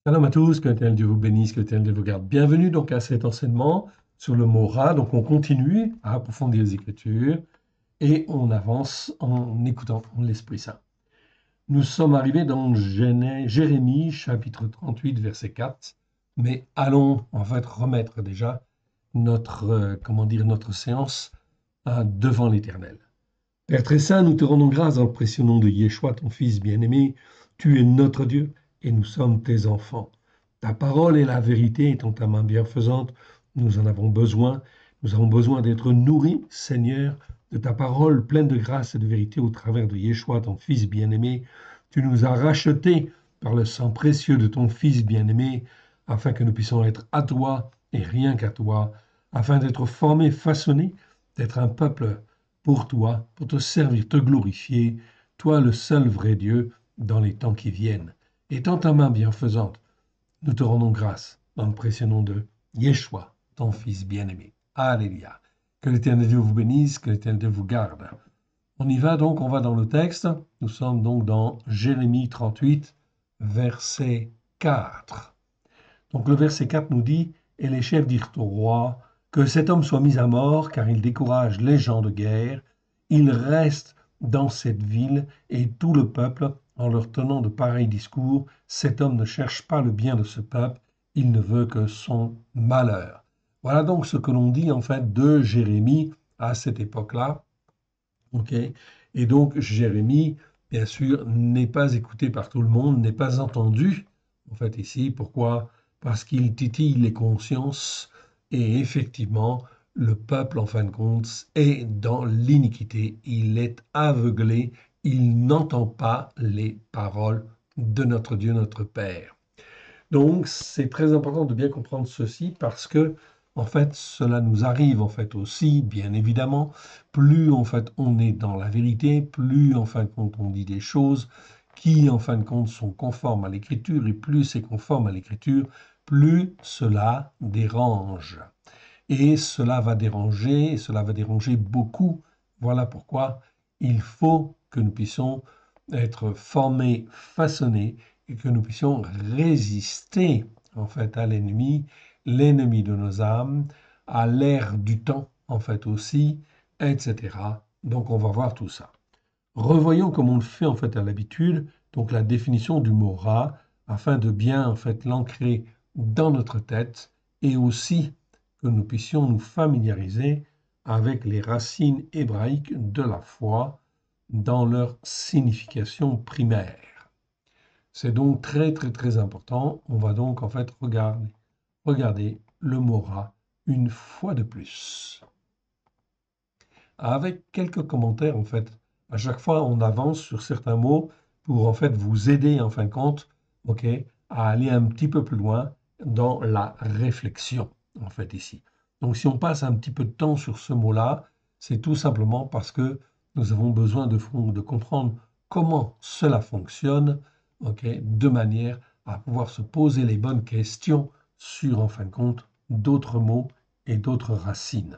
Shalom à tous, que l'Éternel Dieu vous bénisse, que l'Éternel Dieu vous garde. Bienvenue donc à cet enseignement sur le mot rat. Donc on continue à approfondir les Écritures et on avance en écoutant l'Esprit Saint. Nous sommes arrivés dans Jérémie chapitre 38 verset 4, mais allons en fait remettre déjà notre séance devant l'Éternel. Père très saint, nous te rendons grâce dans le précieux nom de Yeshua, ton Fils bien-aimé. Tu es notre Dieu et nous sommes tes enfants. Ta parole est la vérité et ton ta main bienfaisante. Nous en avons besoin. Nous avons besoin d'être nourris, Seigneur, de ta parole pleine de grâce et de vérité au travers de Yeshua, ton Fils bien-aimé. Tu nous as rachetés par le sang précieux de ton Fils bien-aimé, afin que nous puissions être à toi et rien qu'à toi, afin d'être formés, façonnés, d'être un peuple pour toi, pour te servir, te glorifier, toi le seul vrai Dieu dans les temps qui viennent. Étends ta main bienfaisante, nous te rendons grâce dans le précieux nom de Yeshua, ton Fils bien-aimé. Alléluia. Que l'Éternel Dieu vous bénisse, que l'Éternel Dieu vous garde. On y va donc, on va dans le texte. Nous sommes donc dans Jérémie 38, verset 4. Donc le verset 4 nous dit « Et les chefs dirent au roi que cet homme soit mis à mort, car il décourage les gens de guerre. Il reste dans cette ville, et tout le peuple, en leur tenant de pareils discours, cet homme ne cherche pas le bien de ce peuple, il ne veut que son malheur. » Voilà donc ce que l'on dit en fait de Jérémie à cette époque-là. Okay. Et donc Jérémie, bien sûr, n'est pas écouté par tout le monde, n'est pas entendu, en fait, ici. Pourquoi? Parce qu'il titille les consciences et effectivement, le peuple, en fin de compte, est dans l'iniquité. Il est aveuglé, il n'entend pas les paroles de notre Dieu, notre Père. Donc, c'est très important de bien comprendre ceci parce que, en fait, cela nous arrive en fait aussi, bien évidemment. Plus en fait on est dans la vérité, plus en fin de compte on dit des choses qui en fin de compte sont conformes à l'Écriture, et plus c'est conforme à l'Écriture, plus cela dérange. Et cela va déranger beaucoup. Voilà pourquoi il faut que nous puissions être formés, façonnés, et que nous puissions résister en fait à l'ennemi, l'ennemi de nos âmes, à l'ère du temps en fait aussi, etc. Donc on va voir tout ça. Revoyons comme on le fait en fait à l'habitude, donc la définition du mot rat, afin de bien en fait l'ancrer dans notre tête et aussi que nous puissions nous familiariser avec les racines hébraïques de la foi dans leur signification primaire. C'est donc très très très important. On va donc en fait regarder le mot rat une fois de plus. Avec quelques commentaires en fait. À chaque fois, on avance sur certains mots pour en fait vous aider en fin de compte, ok, à aller un petit peu plus loin dans la réflexion en fait ici. Donc si on passe un petit peu de temps sur ce mot-là, c'est tout simplement parce que nous avons besoin de comprendre comment cela fonctionne, ok, de manière à pouvoir se poser les bonnes questions sur en fin de compte d'autres mots et d'autres racines.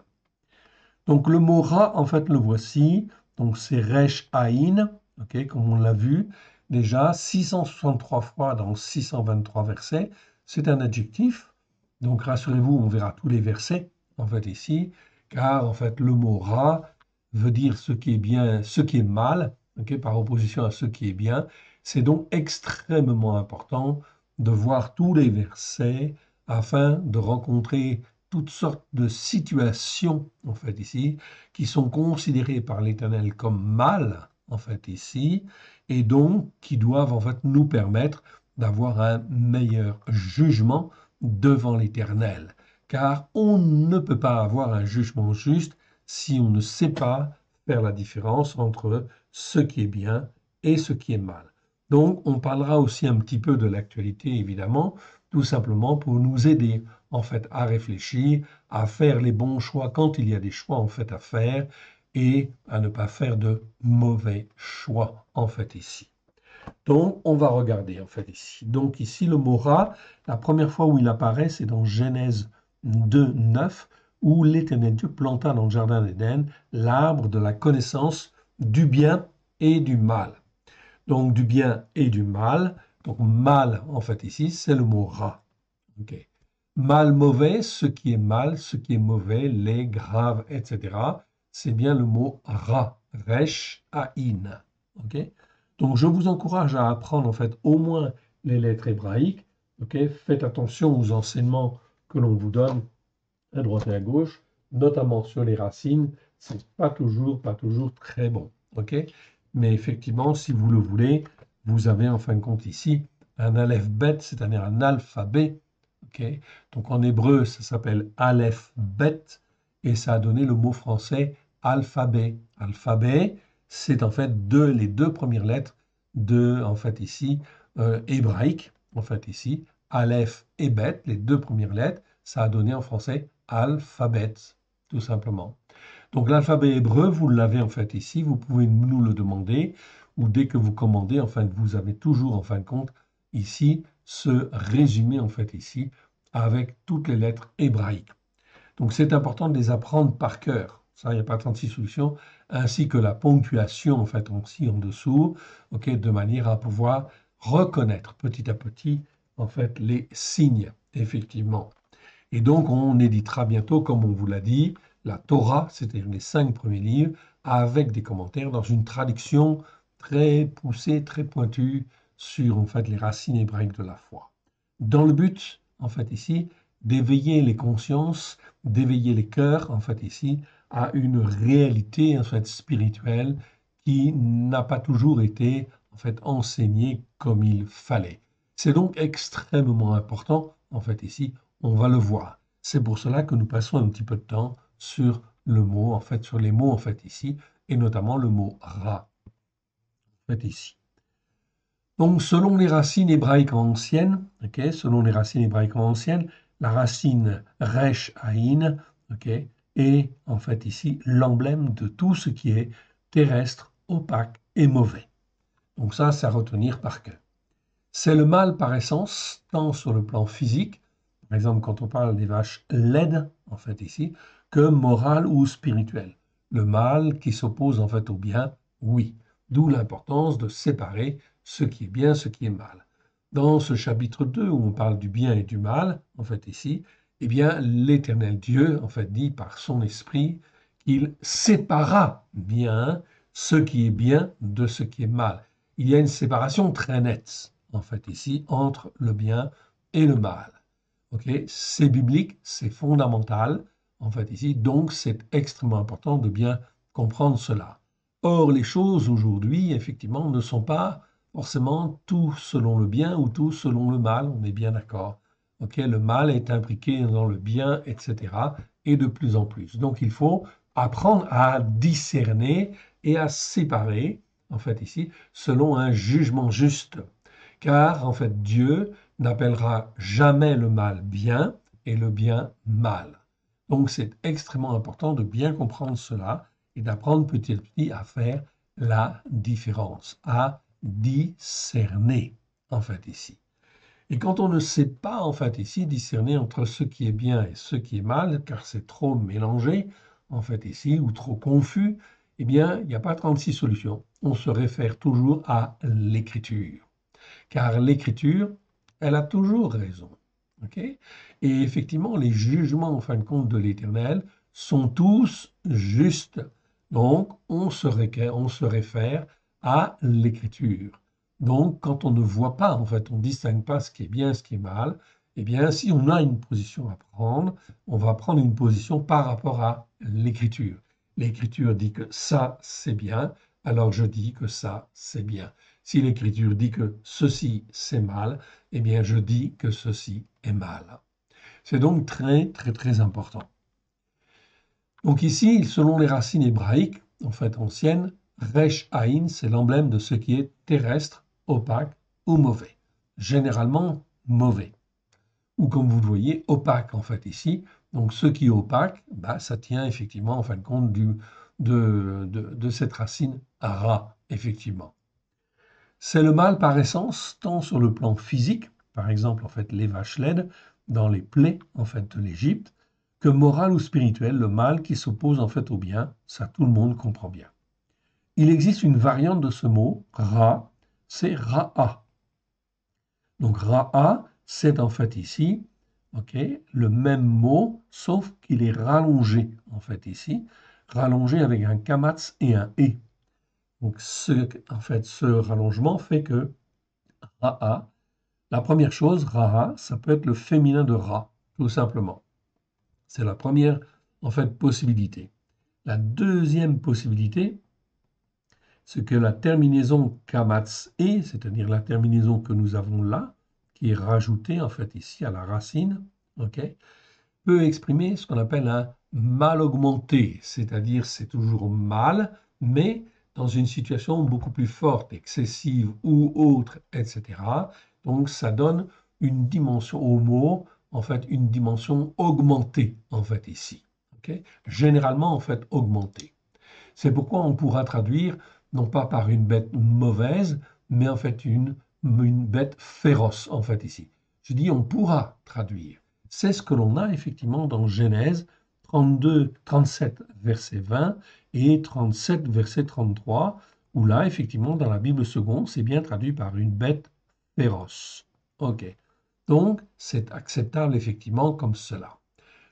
Donc le mot rat, en fait, le voici. Donc c'est Resh Aïn, ok, comme on l'a vu déjà 663 fois dans 623 versets. C'est un adjectif. Donc rassurez-vous, on verra tous les versets, en fait, ici, car en fait, le mot rat veut dire ce qui est bien, ce qui est mal, ok, par opposition à ce qui est bien. C'est donc extrêmement important de voir tous les versets afin de rencontrer toutes sortes de situations, en fait, ici, qui sont considérées par l'Éternel comme mal, en fait, ici, et donc qui doivent, en fait, nous permettre d'avoir un meilleur jugement devant l'Éternel. Car on ne peut pas avoir un jugement juste si on ne sait pas faire la différence entre ce qui est bien et ce qui est mal. Donc, on parlera aussi un petit peu de l'actualité, évidemment, tout simplement pour nous aider en fait à réfléchir, à faire les bons choix quand il y a des choix en fait à faire et à ne pas faire de mauvais choix en fait ici. Donc on va regarder en fait ici. Donc ici le mot rat, la première fois où il apparaît, c'est dans Genèse 2, 9, où l'Éternel Dieu planta dans le jardin d'Éden l'arbre de la connaissance du bien et du mal. Donc du bien et du mal, Donc mal, en fait, ici, c'est le mot ra. Ok. Mal, mauvais, ce qui est mal, ce qui est mauvais, laid, grave, etc. C'est bien le mot ra, resh, aïn. Ok. Donc je vous encourage à apprendre en fait au moins les lettres hébraïques. Ok. Faites attention aux enseignements que l'on vous donne à droite et à gauche, notamment sur les racines. C'est pas toujours très bon. Ok. Mais effectivement, si vous le voulez, vous avez en fin de compte ici un aleph bet, c'est-à-dire un alphabet. Okay. Donc en hébreu, ça s'appelle aleph bet et ça a donné le mot français alphabet. Alphabet, c'est en fait les deux premières lettres de, en fait ici, hébraïque, en fait ici, aleph et bet, les deux premières lettres, ça a donné en français alphabet, tout simplement. Donc l'alphabet hébreu, vous l'avez en fait ici, vous pouvez nous le demander, ou dès que vous commandez, enfin vous avez toujours en fin de compte ici ce résumé en fait ici avec toutes les lettres hébraïques. Donc c'est important de les apprendre par cœur. Ça, il n'y a pas 36 solutions, ainsi que la ponctuation en fait aussi en dessous, ok, de manière à pouvoir reconnaître petit à petit en fait les signes effectivement. Et donc, on éditera bientôt, comme on vous l'a dit, la Torah, c'est-à-dire les 5 premiers livres, avec des commentaires dans une traduction très poussée, très pointue sur en fait les racines hébraïques de la foi. Dans le but, en fait ici, d'éveiller les consciences, d'éveiller les cœurs, en fait ici, à une réalité en fait spirituelle qui n'a pas toujours été en fait enseignée comme il fallait. C'est donc extrêmement important, en fait ici, on va le voir. C'est pour cela que nous passons un petit peu de temps sur le mot, en fait, sur les mots, en fait, ici, et notamment le mot ra, en fait, ici. Donc, selon les racines hébraïques anciennes, okay, selon les racines hébraïques anciennes, la racine resh aïn, okay, est, en fait, ici, l'emblème de tout ce qui est terrestre, opaque et mauvais. Donc ça, c'est à retenir par cœur. C'est le mal par essence, tant sur le plan physique, par exemple quand on parle des vaches laides, en fait ici, que moral ou spirituel. Le mal qui s'oppose en fait au bien, oui. D'où l'importance de séparer ce qui est bien, ce qui est mal. Dans ce chapitre 2 où on parle du bien et du mal, en fait ici, eh bien l'Éternel Dieu, en fait, dit par son esprit qu'il sépara bien ce qui est bien de ce qui est mal. Il y a une séparation très nette, en fait, ici, entre le bien et le mal. Okay, c'est biblique, c'est fondamental, en fait, ici, donc c'est extrêmement important de bien comprendre cela. Or, les choses aujourd'hui, effectivement, ne sont pas forcément tout selon le bien ou tout selon le mal, on est bien d'accord. Okay, le mal est imbriqué dans le bien, etc., et de plus en plus. Donc, il faut apprendre à discerner et à séparer, en fait, ici, selon un jugement juste. Car, en fait, Dieu n'appellera jamais le mal bien et le bien mal. Donc, c'est extrêmement important de bien comprendre cela et d'apprendre petit à petit à faire la différence, à discerner, en fait, ici. Et quand on ne sait pas, en fait, ici, discerner entre ce qui est bien et ce qui est mal, car c'est trop mélangé, en fait, ici, ou trop confus, eh bien, il n'y a pas 36 solutions. On se réfère toujours à l'écriture. Car l'écriture, elle a toujours raison. Okay, et effectivement, les jugements, en fin de compte, de l'Éternel sont tous justes. Donc, on se réfère à l'écriture. Donc, quand on ne voit pas, en fait, on ne distingue pas ce qui est bien, ce qui est mal, eh bien, si on a une position à prendre, on va prendre une position par rapport à l'écriture. L'écriture dit que ça, c'est bien, alors je dis que ça, c'est bien. Si l'écriture dit que ceci, c'est mal, eh bien, je dis que ceci est mal. C'est donc très, très, très important. Donc ici, selon les racines hébraïques, en fait anciennes, Resh Aïn, c'est l'emblème de ce qui est terrestre, opaque ou mauvais. Généralement mauvais. Ou comme vous le voyez, opaque en fait ici. Donc ce qui est opaque, bah, ça tient effectivement en fin de compte de cette racine Ra, effectivement. C'est le mal par essence, tant sur le plan physique, par exemple en fait les vaches laides dans les plaies en fait de l'Égypte, que moral ou spirituel, le mal qui s'oppose en fait au bien, ça tout le monde comprend bien. Il existe une variante de ce mot, ra, c'est ra'a. Donc Ra'a, c'est en fait ici, ok, le même mot, sauf qu'il est rallongé en fait ici, rallongé avec un kamatz et un et. Donc en fait, ce rallongement fait que Ra'a, la première chose, Ra'a, ça peut être le féminin de Ra, tout simplement. C'est la première en fait possibilité. La deuxième possibilité, c'est que la terminaison kamatz et, c'est-à-dire la terminaison que nous avons là, qui est rajoutée en fait ici à la racine, ok, peut exprimer ce qu'on appelle un mal augmenté, c'est-à-dire c'est toujours mal, mais dans une situation beaucoup plus forte, excessive ou autre, etc. Donc ça donne une dimension au mot, en fait une dimension augmentée en fait ici. Okay, généralement en fait augmentée. C'est pourquoi on pourra traduire non pas par une bête mauvaise, mais en fait une bête féroce, en fait ici. Je dis on pourra traduire. C'est ce que l'on a effectivement dans Genèse 32, 37, verset 20 et 37, verset 33, où là, effectivement, dans la Bible seconde, c'est bien traduit par une bête féroce. OK. Donc, c'est acceptable effectivement comme cela.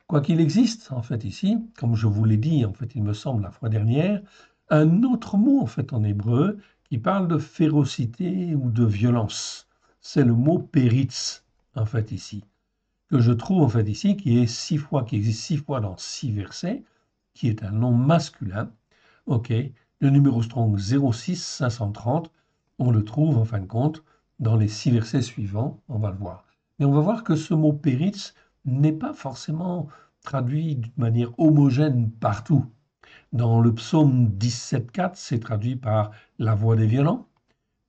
Quoi qu'il existe, en fait, ici, comme je vous l'ai dit, en fait, il me semble, la fois dernière, un autre mot, en fait, en hébreu, qui parle de férocité ou de violence. C'est le mot péritz, en fait, ici, que je trouve, en fait, ici, qui existe 6 fois dans 6 versets, qui est un nom masculin. OK, le numéro strong 06 530, on le trouve, en fin de compte, dans les 6 versets suivants, on va le voir. Mais on va voir que ce mot péritz n'est pas forcément traduit d'une manière homogène partout. Dans le psaume 17,4, c'est traduit par la voix des violents.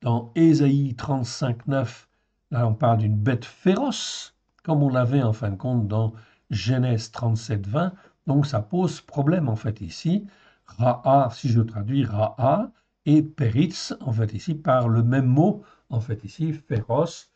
Dans Ésaïe 35,9, là on parle d'une bête féroce, comme on l'avait en fin de compte dans Genèse 37,20. Donc ça pose problème en fait ici. Ra'a, si je traduis Ra'a, et Péritz, en fait ici, par le même mot, en fait ici, féroce,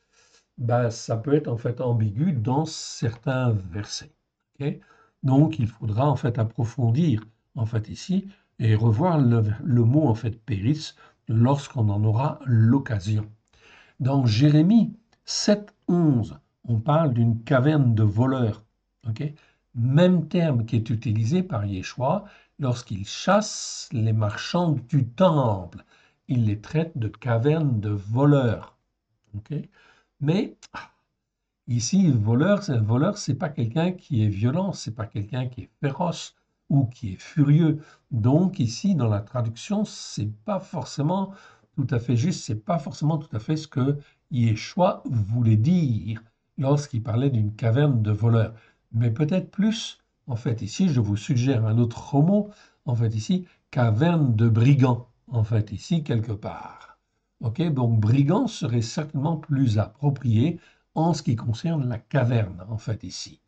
ben, ça peut être en fait ambigu dans certains versets. Okay, donc il faudra en fait approfondir en fait ici et revoir le mot en fait péris lorsqu'on en aura l'occasion. Dans Jérémie 7,11, on parle d'une caverne de voleurs. Okay, même terme qui est utilisé par Yeshua lorsqu'il chasse les marchands du temple. Il les traite de caverne de voleurs. Okay, mais ici, le voleur, c'est pas quelqu'un qui est violent, c'est pas quelqu'un qui est féroce ou qui est furieux. Donc ici, dans la traduction, c'est pas forcément tout à fait juste, c'est pas forcément tout à fait ce que Yeshua voulait dire lorsqu'il parlait d'une caverne de voleurs. Mais peut-être plus, en fait, ici, je vous suggère un autre mot, en fait, ici, caverne de brigands, en fait, ici, quelque part. Ok, donc brigand serait certainement plus approprié en ce qui concerne la caverne, en fait, ici.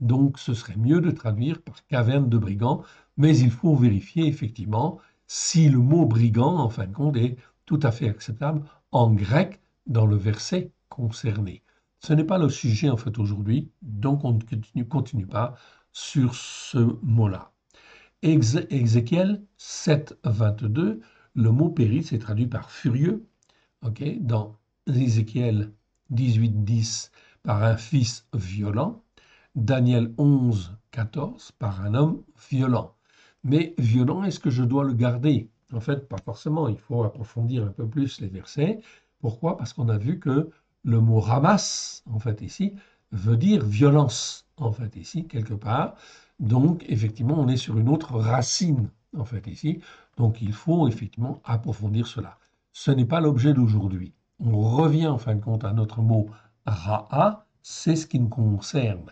Donc, ce serait mieux de traduire par caverne de brigands, mais il faut vérifier effectivement si le mot brigand, en fin de compte, est tout à fait acceptable en grec dans le verset concerné. Ce n'est pas le sujet, en fait, aujourd'hui, donc on ne continue pas sur ce mot-là. Ézéchiel 7, 22, le mot péris est traduit par furieux. Okay, dans Ézéchiel 18, 10, par un fils violent. Daniel 11, 14, par un homme violent. Mais violent, est-ce que je dois le garder? En fait, pas forcément. Il faut approfondir un peu plus les versets. Pourquoi? Parce qu'on a vu que le mot ramas, en fait, ici, veut dire violence, en fait, ici, quelque part. Donc, effectivement, on est sur une autre racine, en fait, ici. Donc, il faut effectivement approfondir cela. Ce n'est pas l'objet d'aujourd'hui. On revient, en fin de compte, à notre mot ra'a, c'est ce qui nous concerne.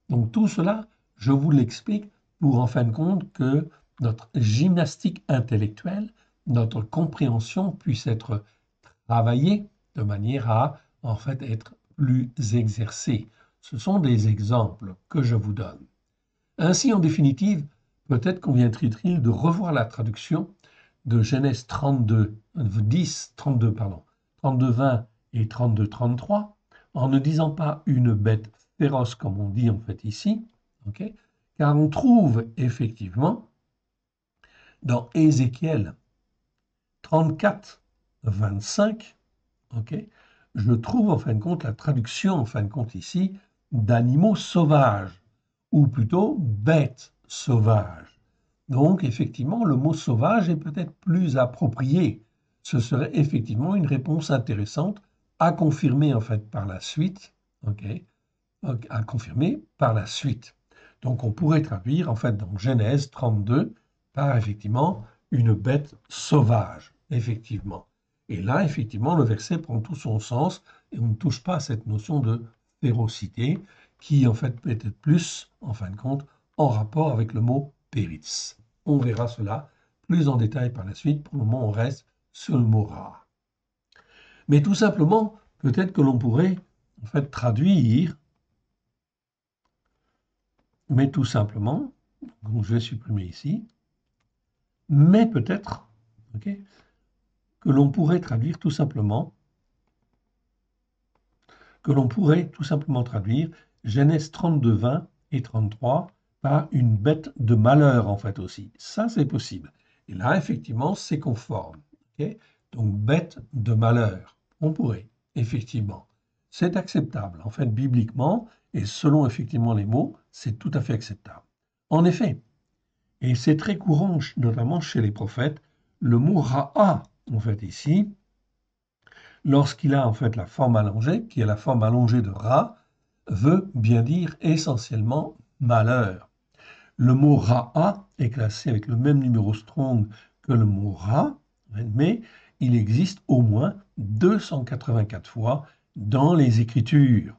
Donc, tout cela, je vous l'explique pour, en fin de compte, que notre gymnastique intellectuelle, notre compréhension puisse être travaillée de manière à, en fait, être plus exercée. Ce sont des exemples que je vous donne. Ainsi, en définitive, peut-être conviendrait-il de revoir la traduction de Genèse 32, 10, 32, pardon, 32, 20 et 32, 33, en ne disant pas une bête féroce comme on dit en fait ici, okay, car on trouve effectivement dans Ézéchiel 34, 25, okay, je trouve en fin de compte la traduction en fin de compte ici d'animaux sauvages, ou plutôt bêtes sauvages. Donc effectivement, le mot sauvage est peut-être plus approprié. Ce serait effectivement une réponse intéressante à confirmer en fait par la suite, ok, à confirmer par la suite. Donc on pourrait traduire en fait dans Genèse 32 par effectivement une bête sauvage, effectivement. Et là, effectivement, le verset prend tout son sens et on ne touche pas à cette notion de férocité qui en fait peut être plus, en fin de compte, en rapport avec le mot péritz. On verra cela plus en détail par la suite. Pour le moment, on reste sur le mot rare. Mais tout simplement, peut-être que l'on pourrait en fait traduire, mais tout simplement, donc je vais supprimer ici, mais peut-être, ok, que l'on pourrait traduire tout simplement, traduire Genèse 32, 20 et 33 par une bête de malheur en fait aussi. Ça, c'est possible. Et là, effectivement, c'est conforme. Okay. Donc, bête de malheur, on pourrait, effectivement. C'est acceptable. En fait, bibliquement, et selon effectivement les mots, c'est tout à fait acceptable. En effet, et c'est très courant, notamment chez les prophètes, le mot ra'a, en fait, ici, lorsqu'il a en fait la forme allongée, qui est la forme allongée de ra, veut bien dire essentiellement malheur. Le mot ra'a est classé avec le même numéro strong que le mot ra, mais il existe au moins 284 fois dans les Écritures.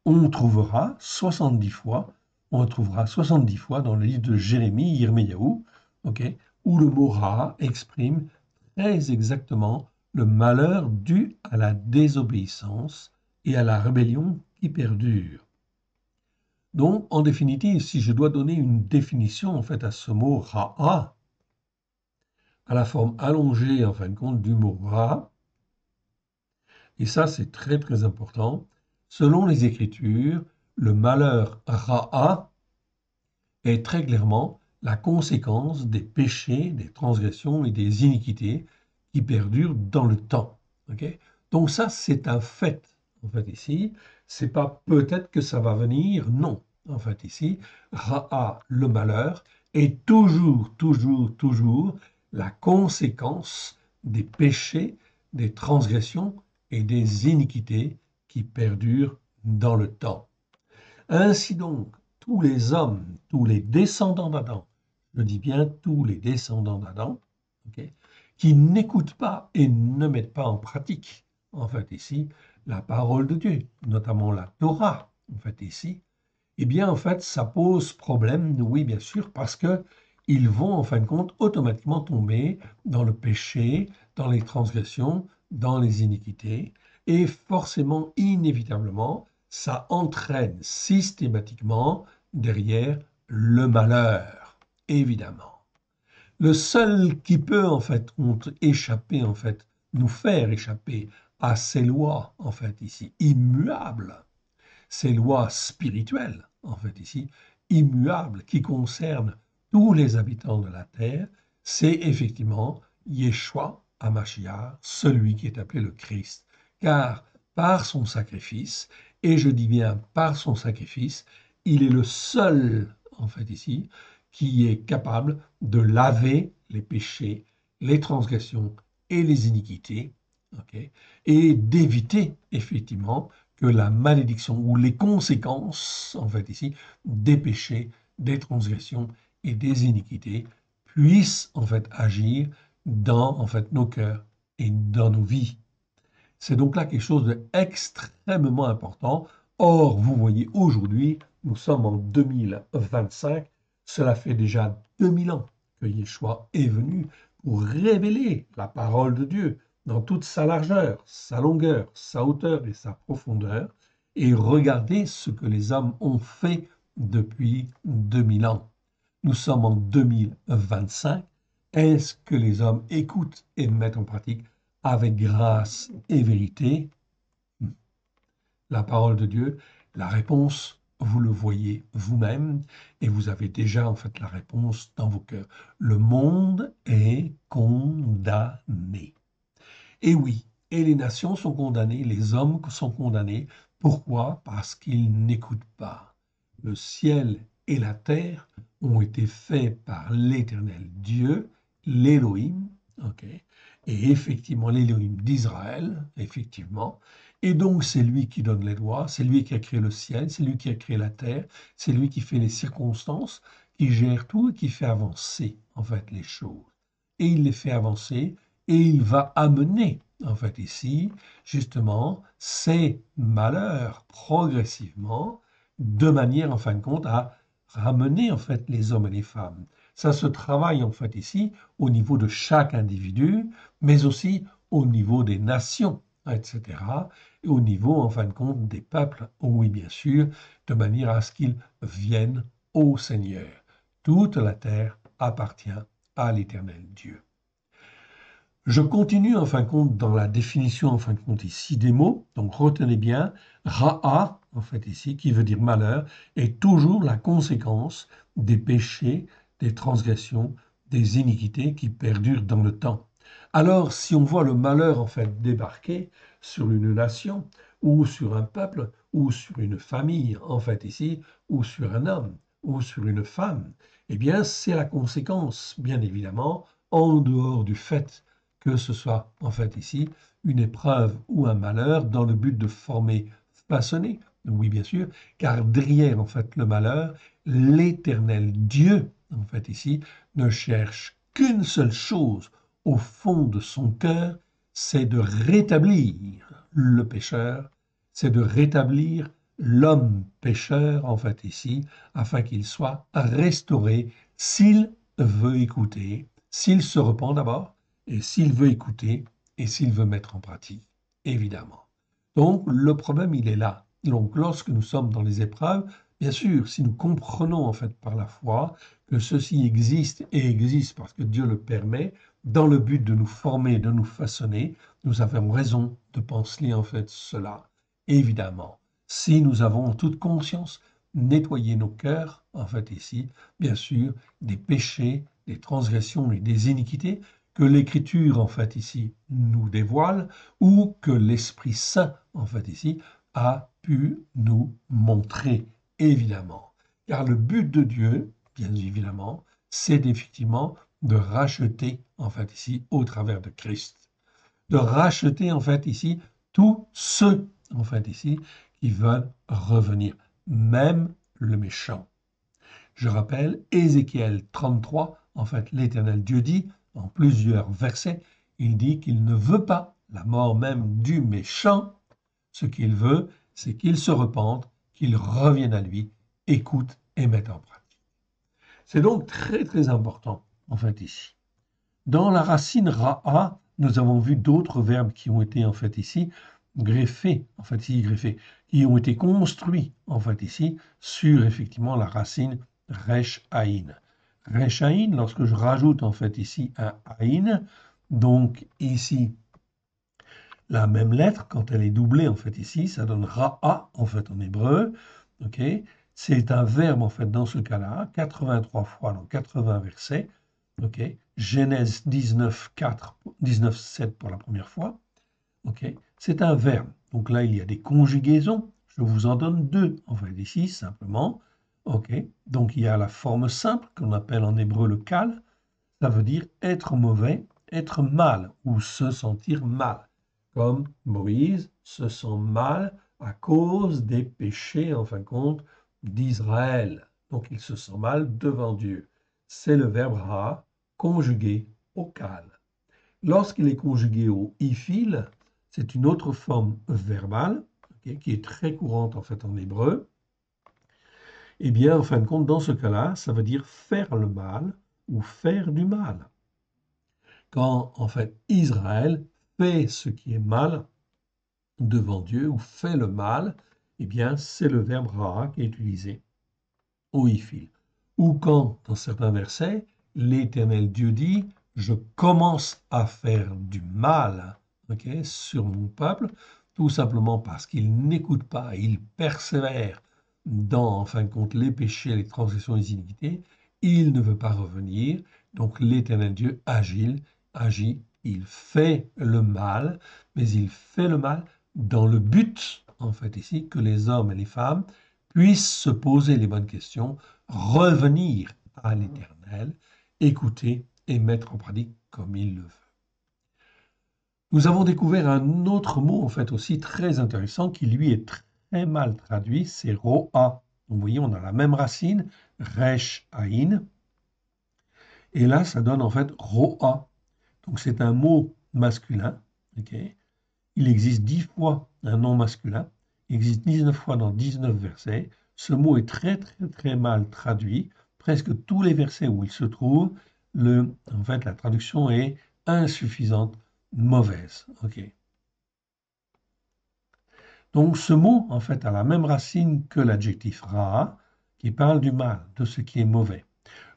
On trouvera 70 fois, on retrouvera 70 fois dans le livre de Jérémie, Yirmiyahu, okay, où le mot ra exprime très exactement le malheur dû à la désobéissance et à la rébellion qui perdure. Donc, en définitive, si je dois donner une définition en fait à ce mot ra'a, à la forme allongée en fin de compte du mot ra, et ça c'est très très important, selon les Écritures, le malheur ra'a est très clairement la conséquence des péchés, des transgressions et des iniquités qui perdurent dans le temps. Okay. Donc ça, c'est un fait, en fait, ici. C'est pas peut-être que ça va venir, non. En fait, ici, Ra'a, le malheur, est toujours, toujours, toujours la conséquence des péchés, des transgressions et des iniquités qui perdurent dans le temps. Ainsi donc, tous les hommes, tous les descendants d'Adam, je dis bien tous les descendants d'Adam, okay, qui n'écoutent pas et ne mettent pas en pratique, en fait ici, la parole de Dieu, notamment la Torah, en fait ici, eh bien en fait ça pose problème, oui bien sûr, parce que ils vont en fin de compte automatiquement tomber dans le péché, dans les transgressions, dans les iniquités, et forcément, inévitablement, ça entraîne systématiquement derrière le malheur, évidemment. Le seul qui peut en fait échapper, en fait, nous faire échapper à ces lois, en fait, ici, immuables, ces lois spirituelles, en fait, ici, immuables, qui concernent tous les habitants de la terre, c'est effectivement Yeshua HaMashiach, celui qui est appelé le Christ. Car par son sacrifice, et je dis bien par son sacrifice, il est le seul, en fait ici, qui est capable de laver les péchés, les transgressions et les iniquités, okay, et d'éviter effectivement que la malédiction ou les conséquences, en fait ici, des péchés, des transgressions et des iniquités puissent en fait agir dans en fait nos cœurs et dans nos vies. C'est donc là quelque chose d'extrêmement important. Or, vous voyez, aujourd'hui, nous sommes en 2025. Cela fait déjà 2000 ans que Yeshua est venu pour révéler la parole de Dieu dans toute sa largeur, sa longueur, sa hauteur et sa profondeur. Et regardez ce que les hommes ont fait depuis 2000 ans. Nous sommes en 2025. Est-ce que les hommes écoutent et mettent en pratique avec grâce et vérité la parole de Dieu? La réponse, vous le voyez vous-même et vous avez déjà en fait la réponse dans vos cœurs. Le monde est condamné. Et oui, Et les nations sont condamnées, les hommes sont condamnés. Pourquoi? Parce qu'ils n'écoutent pas. Le ciel et la terre ont été faits par l'Éternel Dieu, l'Élohim, ok? Et effectivement, l'Élohim d'Israël, effectivement. Et donc, c'est lui qui donne les lois, c'est lui qui a créé le ciel, c'est lui qui a créé la terre, c'est lui qui fait les circonstances, qui gère tout et qui fait avancer, en fait, les choses. Et il les fait avancer et il va amener, en fait, ici, justement, ces malheurs progressivement, de manière, en fin de compte, à ramener, en fait, les hommes et les femmes. Ça se travaille, en fait, ici, au niveau de chaque individu, mais aussi au niveau des nations, etc., et au niveau, en fin de compte, des peuples, oui, bien sûr, de manière à ce qu'ils viennent au Seigneur. Toute la terre appartient à l'Éternel Dieu. Je continue en fin de compte dans la définition en fin de compte ici des mots. Donc retenez bien, Ra'a en fait ici qui veut dire malheur est toujours la conséquence des péchés, des transgressions, des iniquités qui perdurent dans le temps. Alors si on voit le malheur en fait débarquer sur une nation ou sur un peuple ou sur une famille en fait ici ou sur un homme ou sur une femme, eh bien c'est la conséquence bien évidemment en dehors du fait que ce soit en fait ici une épreuve ou un malheur dans le but de former, façonner. Oui, bien sûr, car derrière en fait le malheur, l'Éternel Dieu en fait ici ne cherche qu'une seule chose au fond de son cœur, c'est de rétablir le pécheur, c'est de rétablir l'homme pécheur en fait ici, afin qu'il soit restauré s'il veut écouter, s'il se repent d'abord et s'il veut écouter et s'il veut mettre en pratique, évidemment. Donc, le problème, il est là. Donc, lorsque nous sommes dans les épreuves, bien sûr, si nous comprenons en fait par la foi que ceci existe et existe parce que Dieu le permet, dans le but de nous former, de nous façonner, nous avons raison de penser en fait cela, évidemment. Si nous avons en toute conscience nettoyé nos cœurs, en fait ici, bien sûr, des péchés, des transgressions et des iniquités, que l'Écriture, en fait, ici, nous dévoile, ou que l'Esprit Saint, en fait, ici, a pu nous montrer, évidemment. Car le but de Dieu, bien évidemment, c'est effectivement de racheter, en fait, ici, au travers de Christ. De racheter, en fait, ici, tous ceux, en fait, ici, qui veulent revenir, même le méchant. Je rappelle, Ézéchiel 33, en fait, l'Éternel Dieu dit, en plusieurs versets, il dit qu'il ne veut pas la mort même du méchant. Ce qu'il veut, c'est qu'il se repente, qu'il revienne à lui, écoute et mette en pratique. C'est donc très très important, en fait, ici. Dans la racine ra'a, nous avons vu d'autres verbes qui ont été, en fait, ici, greffés, en fait, ici, greffés, qui ont été construits, en fait, ici, sur, effectivement, la racine resh aïn. Resh aïn, lorsque je rajoute, en fait, ici, un aïn, donc, ici, la même lettre, quand elle est doublée, en fait, ici, ça donne ra'a, en fait, en hébreu, ok? C'est un verbe, en fait, dans ce cas-là, 83 fois dans 80 versets, ok? Genèse 19, 4, 19, 7 pour la première fois, ok? C'est un verbe. Donc là, il y a des conjugaisons. Je vous en donne deux, en fait, ici, simplement, ok? Donc il y a la forme simple, qu'on appelle en hébreu le kal, ça veut dire être mauvais, être mal, ou se sentir mal comme Moïse se sent mal à cause des péchés, en fin de compte, d'Israël. Donc il se sent mal devant Dieu. C'est le verbe ra conjugué au kal. Lorsqu'il est conjugué au ifil, c'est une autre forme verbale okay, qui est très courante en fait en hébreu. Eh bien, en fin de compte, dans ce cas-là, ça veut dire faire le mal ou faire du mal. Quand en fait Israël fait ce qui est mal devant Dieu ou fait le mal, eh bien, c'est le verbe ra qui est utilisé, oifil. Ou quand, dans certains versets, l'Éternel Dieu dit, je commence à faire du mal okay, sur mon peuple, tout simplement parce qu'il n'écoute pas, il persévère dans, en fin de compte, les péchés, les transgressions et les iniquités, il ne veut pas revenir, donc l'Éternel Dieu agit il fait le mal, mais il fait le mal dans le but, en fait, ici, que les hommes et les femmes puissent se poser les bonnes questions, revenir à l'Éternel, écouter et mettre en pratique comme il le veut. Nous avons découvert un autre mot, en fait, aussi très intéressant, qui lui est très mal traduit, c'est roa. Donc, vous voyez, on a la même racine, resh aïn, et là, ça donne en fait roa. Donc, c'est un mot masculin. Ok. Il existe 10 fois un nom masculin. Il existe 19 fois dans 19 versets. Ce mot est très, très, très mal traduit. Presque tous les versets où il se trouve, en fait, la traduction est insuffisante, mauvaise. Ok. Donc, ce mot, en fait, a la même racine que l'adjectif ra, qui parle du mal, de ce qui est mauvais.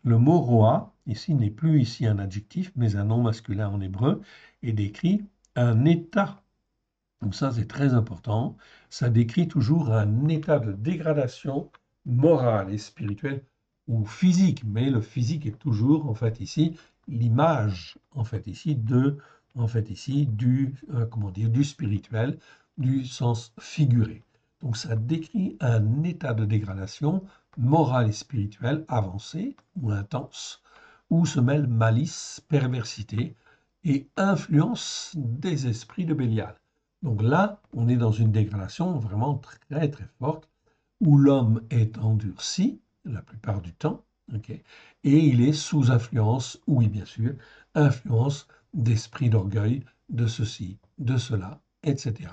Le mot roa, ici, n'est plus ici un adjectif, mais un nom masculin en hébreu, et décrit un état. Donc ça, c'est très important. Ça décrit toujours un état de dégradation morale et spirituelle ou physique, mais le physique est toujours, en fait, ici, l'image, en fait, ici, comment dire, du spirituel, du sens figuré. Donc ça décrit un état de dégradation morale et spirituelle avancé ou intense, où se mêlent malice, perversité et influence des esprits de Bélial. Donc là, on est dans une dégradation vraiment très très forte, où l'homme est endurci la plupart du temps, ok, et il est sous influence, oui bien sûr, influence d'esprit d'orgueil, de ceci, de cela, etc.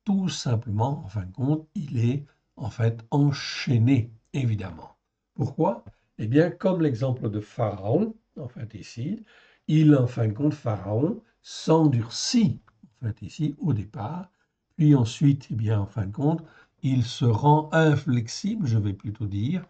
Tout simplement, en fin de compte, il est en fait enchaîné, évidemment. Pourquoi? Eh bien, comme l'exemple de Pharaon, en fait ici, il, en fin de compte, Pharaon s'endurcit, en fait ici, au départ, puis ensuite, eh bien, en fin de compte, il se rend inflexible, je vais plutôt dire,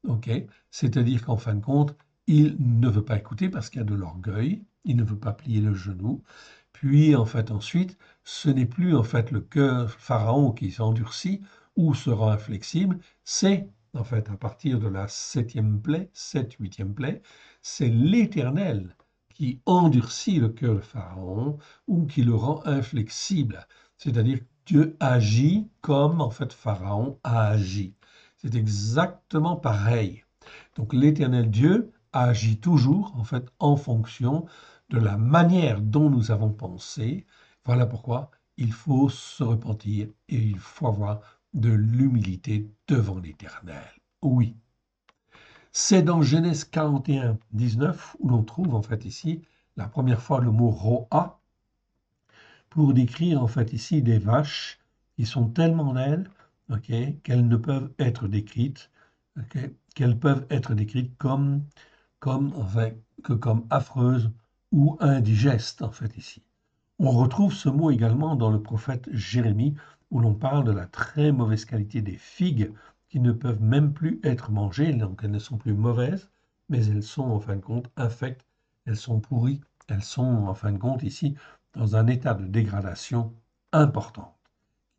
ok, c'est-à-dire qu'en fin de compte, il ne veut pas écouter parce qu'il y a de l'orgueil, il ne veut pas plier le genou, puis en fait ensuite, ce n'est plus en fait le cœur Pharaon qui s'endurcit ou se rend inflexible, c'est en fait à partir de la septième plaie, huitième plaie, c'est l'Éternel qui endurcit le cœur de Pharaon ou qui le rend inflexible, c'est-à-dire Dieu agit comme en fait Pharaon a agi. C'est exactement pareil. Donc l'Éternel Dieu agit toujours en fait en fonction de la manière dont nous avons pensé. Voilà pourquoi il faut se repentir et il faut avoir de l'humilité devant l'Éternel. Oui. C'est dans Genèse 41, 19 où l'on trouve en fait ici la première fois le mot roa pour décrire en fait ici des vaches qui sont tellement laides, ok, qu'elles ne peuvent être décrites, ok, qu'elles peuvent être décrites enfin, comme affreuses ou indigestes en fait ici. On retrouve ce mot également dans le prophète Jérémie où l'on parle de la très mauvaise qualité des figues qui ne peuvent même plus être mangées, donc elles ne sont plus mauvaises, mais elles sont en fin de compte infectes, elles sont pourries, elles sont en fin de compte ici dans un état de dégradation importante.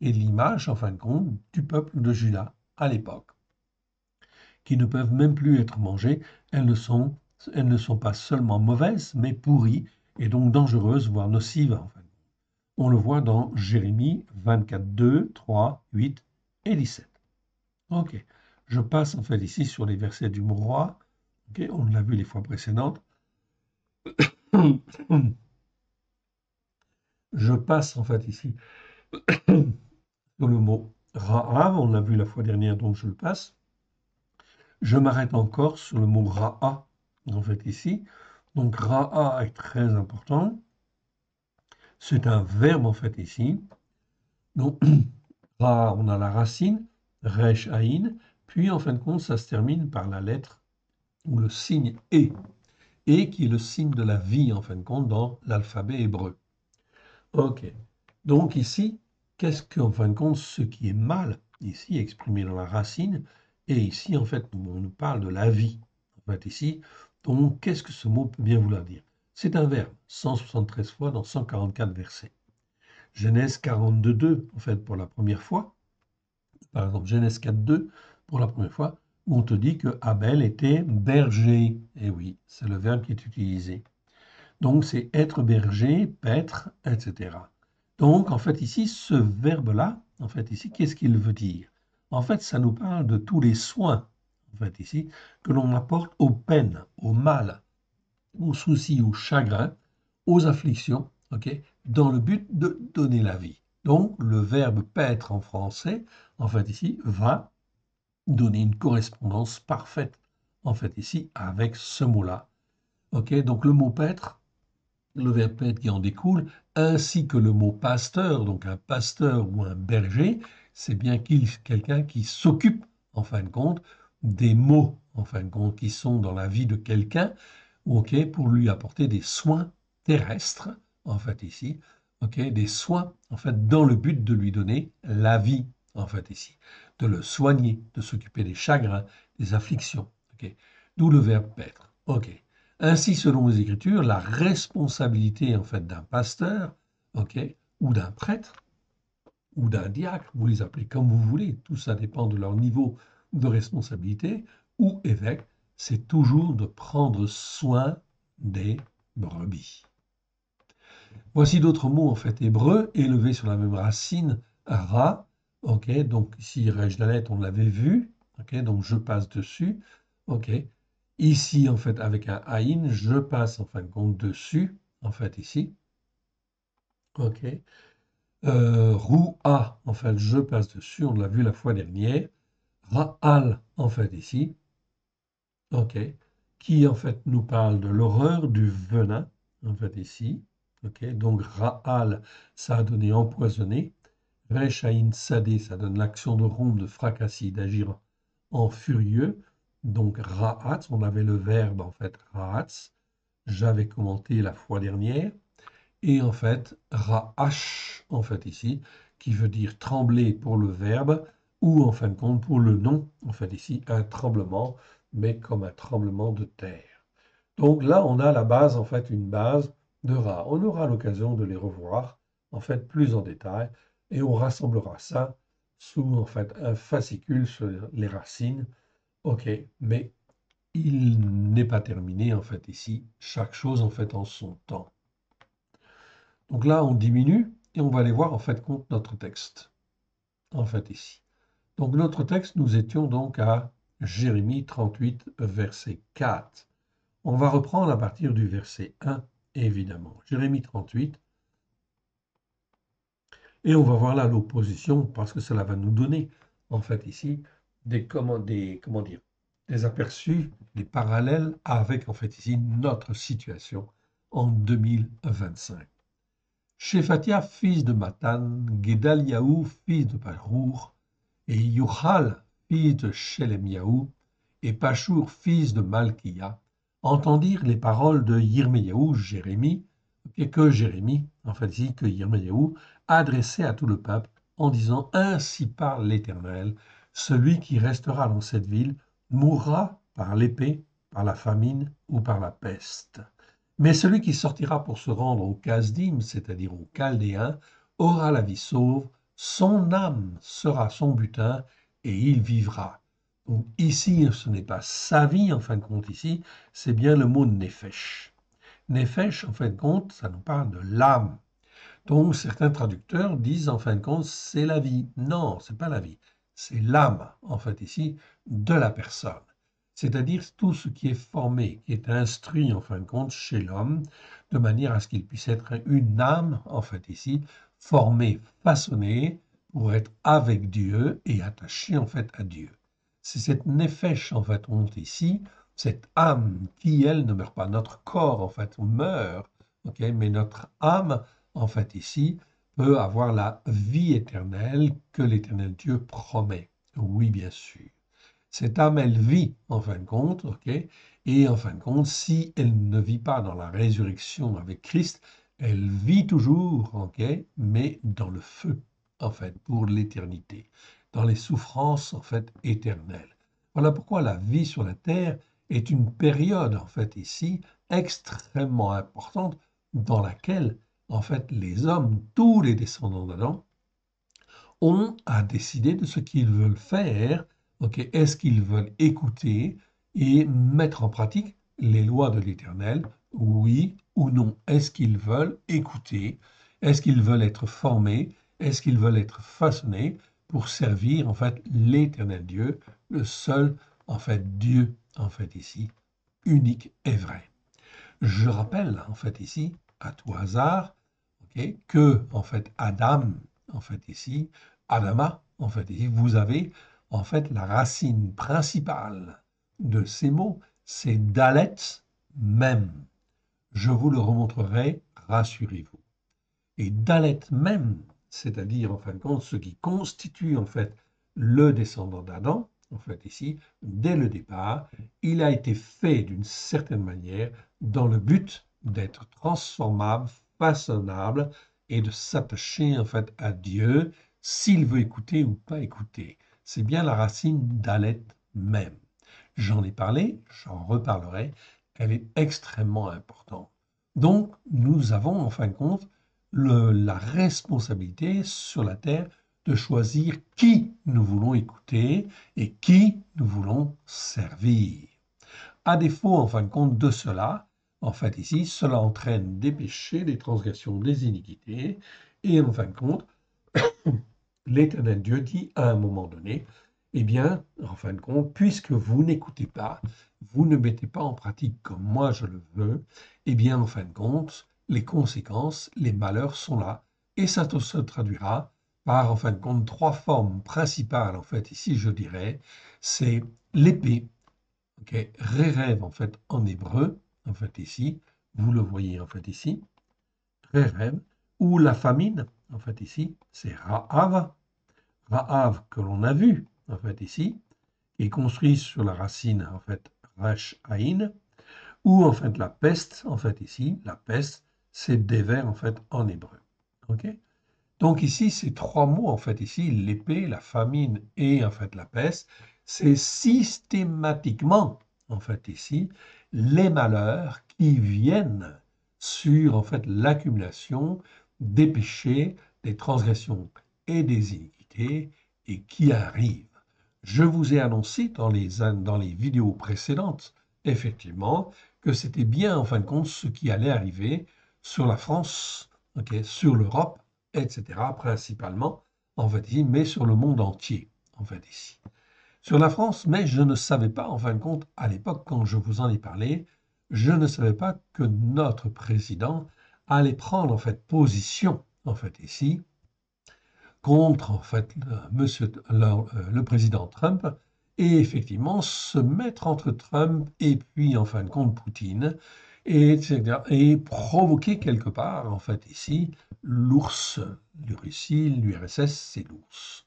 Et l'image, en fin de compte, du peuple de Juda à l'époque, qui ne peuvent même plus être mangées, elles ne sont pas seulement mauvaises, mais pourries et donc dangereuses, voire nocives. En fin. On le voit dans Jérémie 24, 2, 3, 8 et 17. Ok, je passe en fait ici sur les versets du mot roi. Ok, on l'a vu les fois précédentes. Je passe en fait ici sur le mot Ra'av, on l'a vu la fois dernière, donc je le passe. Je m'arrête encore sur le mot Ra'a, en fait ici. Donc Ra'a est très important. C'est un verbe en fait ici. Donc Ra, on a la racine, Resh Aïn, puis en fin de compte, ça se termine par la lettre ou le signe et qui est le signe de la vie en fin de compte dans l'alphabet hébreu. Ok. Donc ici, qu'est-ce qu'en fin de compte, ce qui est mal, ici exprimé dans la racine, et ici, en fait, on nous parle de la vie. En fait, ici, donc, qu'est-ce que ce mot peut bien vouloir dire? C'est un verbe, 173 fois dans 144 versets. Genèse 42, 2, en fait, pour la première fois. Par exemple, Genèse 4, 2, pour la première fois, où on te dit que Abel était berger. Et oui, c'est le verbe qui est utilisé. Donc, c'est être berger, paître, etc. Donc, en fait, ici, ce verbe-là, en fait, ici, qu'est-ce qu'il veut dire? En fait, ça nous parle de tous les soins, en fait, ici, que l'on apporte aux peines, au mal, aux soucis, aux chagrins, aux afflictions, ok, dans le but de donner la vie. Donc, le verbe paître en français, en fait, ici, va donner une correspondance parfaite, en fait, ici, avec ce mot-là. Ok, donc le mot paître, le verbe paître qui en découle, ainsi que le mot pasteur, donc un pasteur ou un berger, c'est bien quelqu'un qui s'occupe, en fin de compte, des maux, en fin de compte, qui sont dans la vie de quelqu'un, ok, pour lui apporter des soins terrestres, en fait ici, ok, des soins, en fait, dans le but de lui donner la vie, en fait ici, de le soigner, de s'occuper des chagrins, des afflictions, ok, d'où le verbe paître, ok. Ainsi, selon les Écritures, la responsabilité en fait d'un pasteur, ok, ou d'un prêtre, ou d'un diacre, vous les appelez comme vous voulez, tout ça dépend de leur niveau de responsabilité, ou évêque, c'est toujours de prendre soin des brebis. Voici d'autres mots en fait hébreux élevés sur la même racine, ra, ok, donc ici Rej Dalet, on l'avait vu, ok, donc je passe dessus, ok. Ici en fait avec un aïn, je passe en fin de compte dessus, en fait ici, ok. Roua, en fait je passe dessus, on l'a vu la fois dernière. Ra'al, en fait ici, ok, qui en fait nous parle de l'horreur du venin, en fait ici, ok, donc Ra'al, ça a donné empoisonné, Rechaïn Sadé, ça donne l'action de rompre, de fracasser, d'agir en furieux, donc Ra'atz, on avait le verbe en fait Ra'atz, j'avais commenté la fois dernière, et en fait Ra'ash, en fait ici, qui veut dire trembler pour le verbe, ou en fin de compte pour le nom, en fait ici, un tremblement, mais comme un tremblement de terre. Donc là, on a la base, en fait, une base de Ra. On aura l'occasion de les revoir, en fait, plus en détail, et on rassemblera ça sous, en fait, un fascicule sur les racines. OK, mais il n'est pas terminé, en fait, ici. Chaque chose, en fait, en son temps. Donc là, on diminue et on va aller voir, en fait, compte notre texte, en fait, ici. Donc notre texte, nous étions donc à Jérémie 38, verset 4. On va reprendre à partir du verset 1, évidemment. Jérémie 38. Et on va voir là l'opposition, parce que cela va nous donner, en fait, ici, comment dire, des aperçus, des parallèles avec, en fait, ici, notre situation en 2025. Shephatia, fils de Matan, Gedaliahu, fils de Baruch, et Yuchal, fils de Shelemiahu, et Pashur, fils de Malkia, entendirent les paroles de Yirmeyahu, Jérémie, et que Jérémie, en fait ici que Yirmeyahu, adressait à tout le peuple en disant: Ainsi parle l'Éternel, celui qui restera dans cette ville mourra par l'épée, par la famine ou par la peste. Mais celui qui sortira pour se rendre au Kasdim, c'est-à-dire aux Chaldéens, aura la vie sauve, son âme sera son butin et il vivra. Donc ici, ce n'est pas sa vie, en fin de compte, ici, c'est bien le mot nefesh. Nefesh, en fin de compte, ça nous parle de l'âme. Donc certains traducteurs disent, en fin de compte, c'est la vie. Non, c'est pas la vie, c'est l'âme, en fait, ici, de la personne. C'est-à-dire tout ce qui est formé, qui est instruit, en fin de compte, chez l'homme, de manière à ce qu'il puisse être une âme, en fait, ici, formée, façonnée, pour être avec Dieu et attachée, en fait, à Dieu. C'est cette nefesh, en fait, on ici, cette âme qui, elle, ne meurt pas. Notre corps, en fait, meurt, ok, mais notre âme, en fait, ici, peut avoir la vie éternelle que l'Éternel Dieu promet. Oui, bien sûr. Cette âme, elle vit, en fin de compte, ok? Et en fin de compte, si elle ne vit pas dans la résurrection avec Christ, elle vit toujours, ok? Mais dans le feu, en fait, pour l'éternité, dans les souffrances, en fait, éternelles. Voilà pourquoi la vie sur la terre est une période, en fait, ici, extrêmement importante, dans laquelle, en fait, les hommes, tous les descendants d'Adam, ont à décider de ce qu'ils veulent faire. Ok, est-ce qu'ils veulent écouter et mettre en pratique les lois de l'Éternel oui ou non. Est-ce qu'ils veulent écouter? Est-ce qu'ils veulent être formés? Est-ce qu'ils veulent être façonnés pour servir en fait l'éternel Dieu, le seul en fait Dieu en fait ici, unique et vrai. Je rappelle en fait ici, à tout hasard, ok, que en fait Adam, en fait ici, Adama, en fait ici, vous avez en fait la racine principale de ces mots, c'est Dalet même. Je vous le remontrerai, rassurez-vous. Et Dalet même, c'est-à-dire en fin de compte ce qui constitue en fait le descendant d'Adam, en fait ici, dès le départ, il a été fait d'une certaine manière dans le but d'être transformable, façonnable et de s'attacher en fait à Dieu s'il veut écouter ou pas écouter. C'est bien la racine Dalet même. J'en ai parlé, j'en reparlerai, elle est extrêmement importante. Donc, nous avons en fin de compte la responsabilité sur la terre de choisir qui nous voulons écouter et qui nous voulons servir. À défaut, en fin de compte, de cela, en fait ici, cela entraîne des péchés, des transgressions, des iniquités, et en fin de compte, l'Éternel Dieu dit à un moment donné, eh bien, en fin de compte, puisque vous n'écoutez pas, vous ne mettez pas en pratique comme moi je le veux, eh bien, en fin de compte, les conséquences, les malheurs sont là. Et ça se traduira par, en fin de compte, trois formes principales, en fait, ici, je dirais, c'est l'épée, ok, rêve, en fait, en hébreu, en fait, ici, vous le voyez, en fait, ici, rêve, ou la famine, en fait, ici, c'est Ra'av, Ra'av que l'on a vu, en fait, ici, qui est construit sur la racine, en fait, Resh Aïn, ou en fait la peste, en fait, ici, la peste, c'est Dever, en fait, en hébreu. Ok. Donc ici, ces trois mots, en fait, ici, l'épée, la famine et, en fait, la peste, c'est systématiquement, en fait, ici, les malheurs qui viennent sur, en fait, l'accumulation des péchés, des transgressions et des iniquités et qui arrivent. Je vous ai annoncé dans les vidéos précédentes, effectivement, que c'était bien, en fin de compte, ce qui allait arriver sur la France, ok, sur l'Europe, etc., principalement, en fait, ici, mais sur le monde entier, en fait, ici. Sur la France, mais je ne savais pas, en fin de compte, à l'époque, quand je vous en ai parlé, je ne savais pas que notre président allait prendre, en fait, position, en fait, ici, contre, en fait, le président Trump, et effectivement se mettre entre Trump et puis, en fin de compte, Poutine, et, etc., et provoquer quelque part, en fait, ici, l'ours, Russie, l'URSS, c'est l'ours.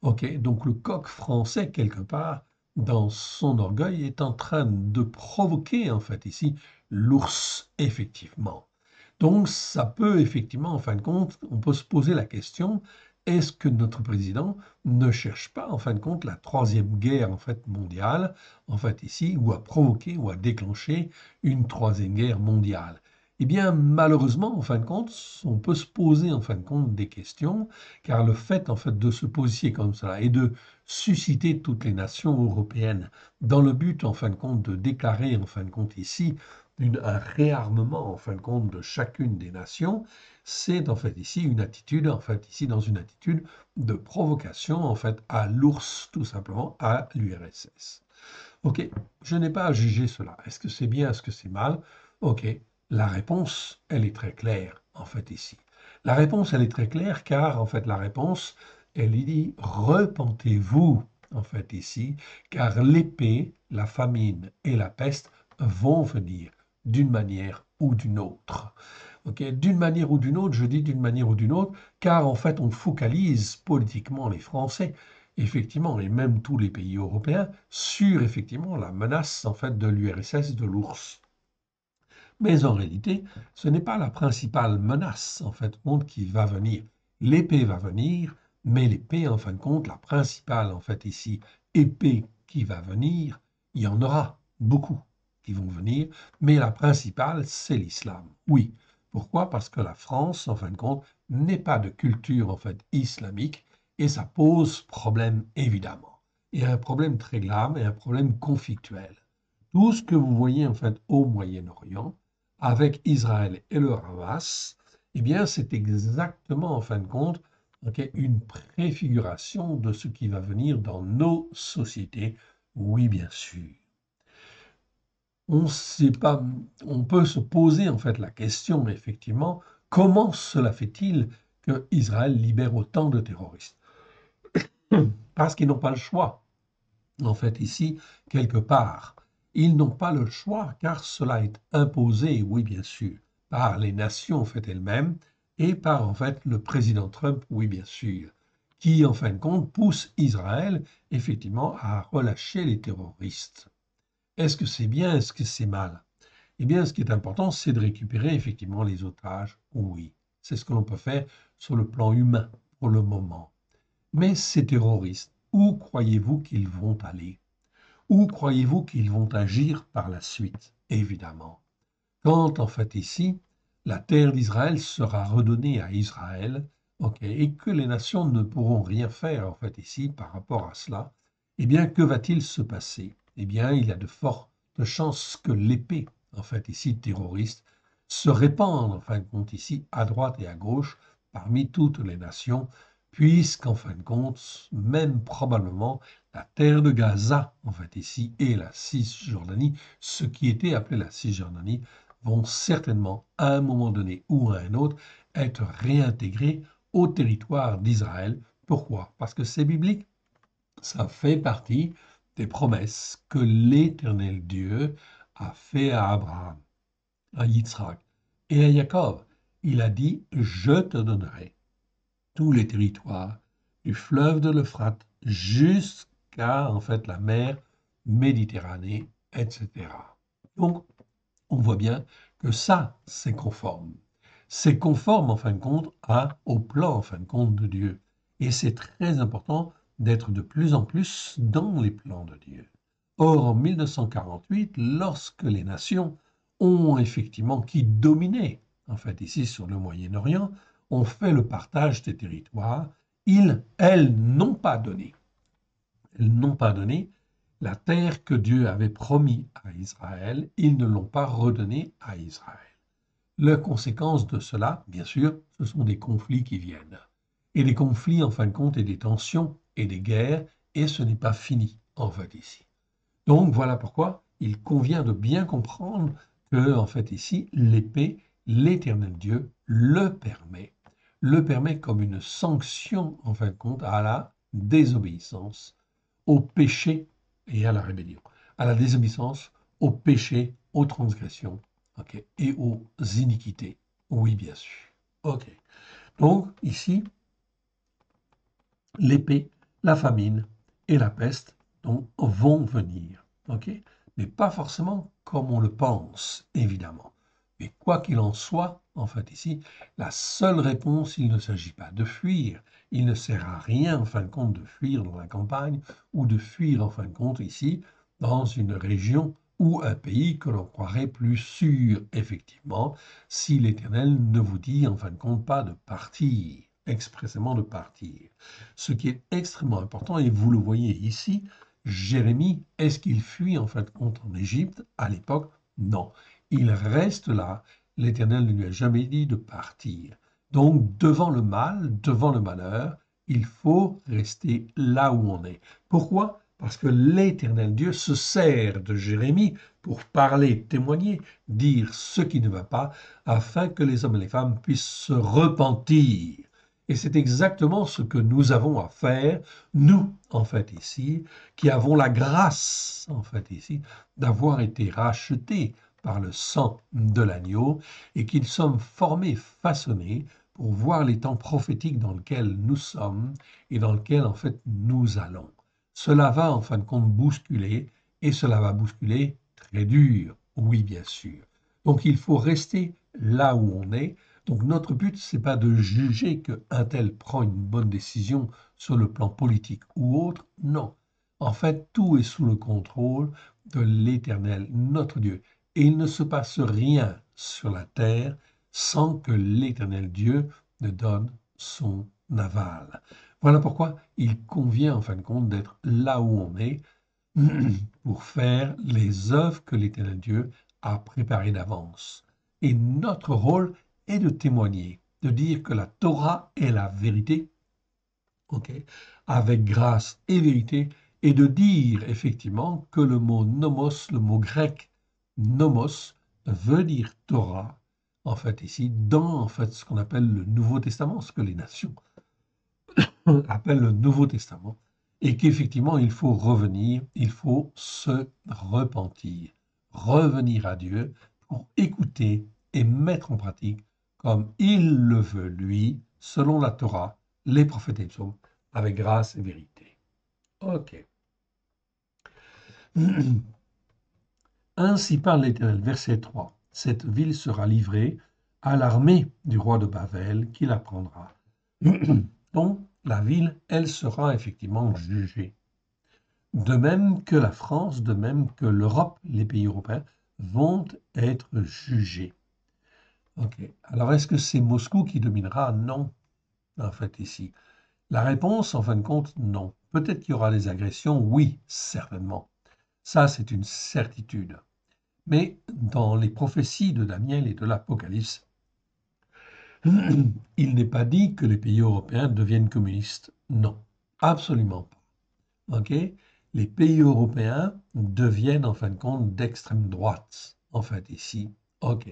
Ok, donc le coq français, quelque part, dans son orgueil, est en train de provoquer, en fait, ici, l'ours, effectivement. Donc, ça peut, effectivement, en fin de compte, on peut se poser la question, est-ce que notre président ne cherche pas, en fin de compte, la troisième guerre, en fait, mondiale, en fait, ici, ou à provoquer, ou à déclencher une troisième guerre mondiale? Eh bien, malheureusement, en fin de compte, on peut se poser, en fin de compte, des questions, car le fait, en fait, de se positionner comme cela et de susciter toutes les nations européennes dans le but, en fin de compte, de déclarer, en fin de compte, ici, un réarmement, en fin de compte, de chacune des nations, c'est, en fait, ici, une attitude, en fait, ici, dans une attitude de provocation, en fait, à l'ours, tout simplement, à l'URSS. Ok, je n'ai pas à juger cela. Est-ce que c'est bien, est-ce que c'est mal? Ok, la réponse, elle est très claire, en fait, ici. La réponse, elle est très claire car, en fait, la réponse, elle dit repentez-vous, en fait, ici, car l'épée, la famine et la peste vont venir d'une manière ou d'une autre. Ok, d'une manière ou d'une autre, je dis d'une manière ou d'une autre, car en fait, on focalise politiquement les Français, effectivement, et même tous les pays européens, sur effectivement la menace en fait de l'URSS, de l'URSS. Mais en réalité, ce n'est pas la principale menace en fait compte qui va venir. L'épée va venir, mais l'épée, en fin de compte, la principale en fait ici, épée qui va venir, il y en aura beaucoup qui vont venir, mais la principale, c'est l'islam. Oui. Pourquoi? Parce que la France, en fin de compte, n'est pas de culture en fait islamique et ça pose problème évidemment. Et un problème très grave et un problème conflictuel. Tout ce que vous voyez en fait au Moyen-Orient, avec Israël et le Hamas, eh bien, c'est exactement, en fin de compte, une préfiguration de ce qui va venir dans nos sociétés. Oui, bien sûr. On sait pas, on peut se poser en fait la question, effectivement, comment cela fait-il que Israël libère autant de terroristes? Parce qu'ils n'ont pas le choix, en fait, ici, quelque part. Ils n'ont pas le choix, car cela est imposé, oui, bien sûr, par les nations, en fait, elles-mêmes, et par, en fait, le président Trump, oui, bien sûr, qui, en fin de compte, pousse Israël, effectivement, à relâcher les terroristes. Est-ce que c'est bien? Est-ce que c'est mal? Eh bien, ce qui est important, c'est de récupérer effectivement les otages. Oui, c'est ce que l'on peut faire sur le plan humain pour le moment. Mais ces terroristes, où croyez-vous qu'ils vont aller? Où croyez-vous qu'ils vont agir par la suite? Évidemment. Quand en fait ici, la terre d'Israël sera redonnée à Israël, et que les nations ne pourront rien faire en fait ici par rapport à cela, eh bien, que va-t-il se passer? Eh bien, il y a de fortes chances que l'épée, en fait ici terroriste, se répande en fin de compte ici à droite et à gauche parmi toutes les nations, puisqu'en fin de compte, même probablement la terre de Gaza, en fait ici, et la Cisjordanie, ce qui était appelé la Cisjordanie, vont certainement, à un moment donné ou à un autre, être réintégrés au territoire d'Israël. Pourquoi? Parce que c'est biblique. Ça fait partie des promesses que l'Éternel Dieu a fait à Abraham, à Yitzhak et à Jacob. Il a dit, je te donnerai tous les territoires du fleuve de l'Euphrate jusqu'à en fait la mer Méditerranée, etc. Donc, on voit bien que ça, c'est conforme. C'est conforme, en fin de compte, au plan, en fin de compte, de Dieu. Et c'est très important d'être de plus en plus dans les plans de Dieu. Or, en 1948, lorsque les nations ont effectivement, qui dominaient, en fait, ici sur le Moyen-Orient, ont fait le partage des territoires, elles n'ont pas donné. Elles n'ont pas donné la terre que Dieu avait promis à Israël, ils ne l'ont pas redonnée à Israël. La conséquence de cela, bien sûr, ce sont des conflits qui viennent. Et des conflits, en fin de compte, et des tensions et des guerres, et ce n'est pas fini, en fait, ici. Donc, voilà pourquoi il convient de bien comprendre que, en fait, ici, l'épée, l'Éternel Dieu, le permet comme une sanction, en fin de compte, à la désobéissance, au péché et à la rébellion, à la désobéissance, au péché, aux transgressions, et aux iniquités. Oui, bien sûr. OK. Donc, ici, l'épée, la famine et la peste donc, vont venir. OK? Mais pas forcément comme on le pense, évidemment. Mais quoi qu'il en soit, en fait, ici, la seule réponse, il ne s'agit pas de fuir. Il ne sert à rien, en fin de compte, de fuir dans la campagne ou de fuir, en fin de compte, ici, dans une région ou un pays que l'on croirait plus sûr, effectivement, si l'Éternel ne vous dit, en fin de compte, pas de partir, expressément de partir. Ce qui est extrêmement important, et vous le voyez ici, Jérémie, est-ce qu'il fuit en fin de compte en Égypte à l'époque? Non. Il reste là. L'Éternel ne lui a jamais dit de partir. Donc, devant le mal, devant le malheur, il faut rester là où on est. Pourquoi? Parce que l'Éternel Dieu se sert de Jérémie pour parler, témoigner, dire ce qui ne va pas, afin que les hommes et les femmes puissent se repentir. Et c'est exactement ce que nous avons à faire, nous, en fait, ici, qui avons la grâce, en fait, ici, d'avoir été rachetés par le sang de l'agneau et qu'ils sommes formés, façonnés pour voir les temps prophétiques dans lesquels nous sommes et dans lesquels, en fait, nous allons. Cela va, en fin de compte, bousculer et cela va bousculer très dur, oui, bien sûr. Donc, il faut rester là où on est. Donc, notre but, c'est pas de juger qu'un tel prend une bonne décision sur le plan politique ou autre. Non. En fait, tout est sous le contrôle de l'Éternel, notre Dieu. Et il ne se passe rien sur la terre sans que l'Éternel Dieu ne donne son aval. Voilà pourquoi il convient en fin de compte d'être là où on est pour faire les œuvres que l'Éternel Dieu a préparées d'avance. Et notre rôle est de témoigner, de dire que la Torah est la vérité, ok, avec grâce et vérité, et de dire effectivement que le mot nomos, le mot grec nomos, veut dire Torah, en fait ici, dans en fait ce qu'on appelle le Nouveau Testament, ce que les nations appellent le Nouveau Testament, et qu'effectivement il faut revenir, il faut se repentir, revenir à Dieu pour écouter et mettre en pratique comme il le veut lui, selon la Torah, les prophètes et les psaumes, avec grâce et vérité. Ok. Ainsi parle l'Éternel, verset 3. Cette ville sera livrée à l'armée du roi de Babel qui la prendra. Donc, la ville, elle sera effectivement jugée. De même que la France, de même que l'Europe, les pays européens vont être jugés. Ok. Alors, est-ce que c'est Moscou qui dominera? Non, en fait, ici. La réponse, en fin de compte, non. Peut-être qu'il y aura des agressions, oui, certainement. Ça, c'est une certitude. Mais dans les prophéties de Daniel et de l'Apocalypse, il n'est pas dit que les pays européens deviennent communistes. Non, absolument pas. Ok. Les pays européens deviennent en fin de compte d'extrême droite, en fait ici. Ok.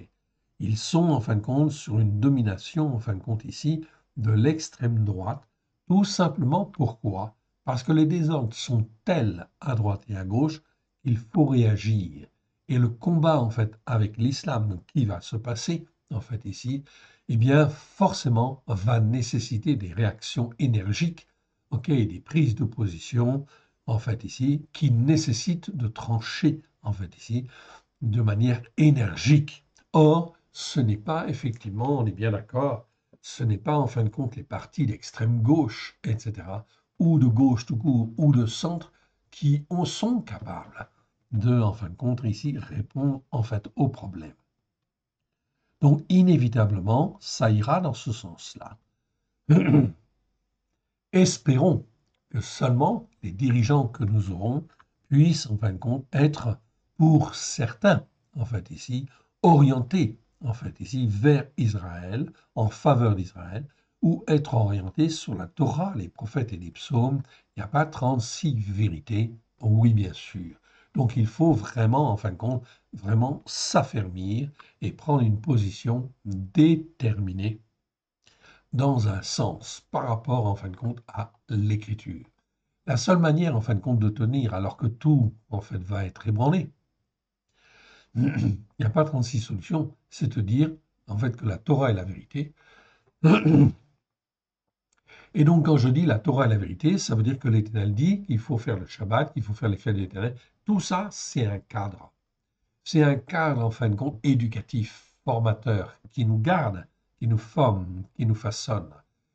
Ils sont en fin de compte sur une domination, en fin de compte ici, de l'extrême droite. Tout simplement pourquoi? Parce que les désordres sont tels à droite et à gauche qu'il faut réagir. Et le combat en fait avec l'islam qui va se passer en fait ici, eh bien forcément va nécessiter des réactions énergiques, ok, des prises de position en fait ici qui nécessitent de trancher en fait ici de manière énergique. Or, ce n'est pas effectivement, on est bien d'accord, ce n'est pas en fin de compte les partis d'extrême gauche, etc., ou de gauche tout court, ou de centre, qui en sont capables de, en fin de compte, ici, répondre en fait au problème. Donc, inévitablement, ça ira dans ce sens-là. Espérons que seulement les dirigeants que nous aurons puissent, en fin de compte, être, pour certains, en fait, ici, orientés, en fait, ici, vers Israël, en faveur d'Israël, ou être orientés sur la Torah, les prophètes et les psaumes. Il n'y a pas 36 vérités, oui, bien sûr. Donc, il faut vraiment, en fin de compte, vraiment s'affermir et prendre une position déterminée dans un sens par rapport, en fin de compte, à l'écriture. La seule manière, en fin de compte, de tenir, alors que tout, en fait, va être ébranlé, il n'y a pas 36 solutions, c'est de dire, en fait, que la Torah est la vérité. Et donc, quand je dis la Torah est la vérité, ça veut dire que l'Éternel dit qu'il faut faire le Shabbat, qu'il faut faire les fêtes de l'Éternel. Tout ça, c'est un cadre. C'est un cadre, en fin de compte, éducatif, formateur, qui nous garde, qui nous forme, qui nous façonne.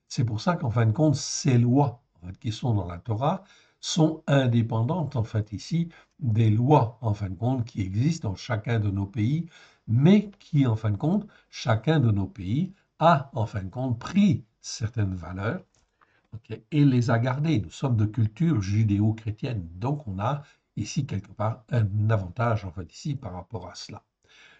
C'est pour ça qu'en fin de compte, ces lois en fait, qui sont dans la Torah sont indépendantes, en fait, ici, des lois, en fin de compte, qui existent dans chacun de nos pays, mais qui, en fin de compte, chacun de nos pays a, en fin de compte, pris certaines valeurs, ok, et les a gardées. Nous sommes de culture judéo-chrétienne, donc on a ici quelque part un avantage en fait ici par rapport à cela.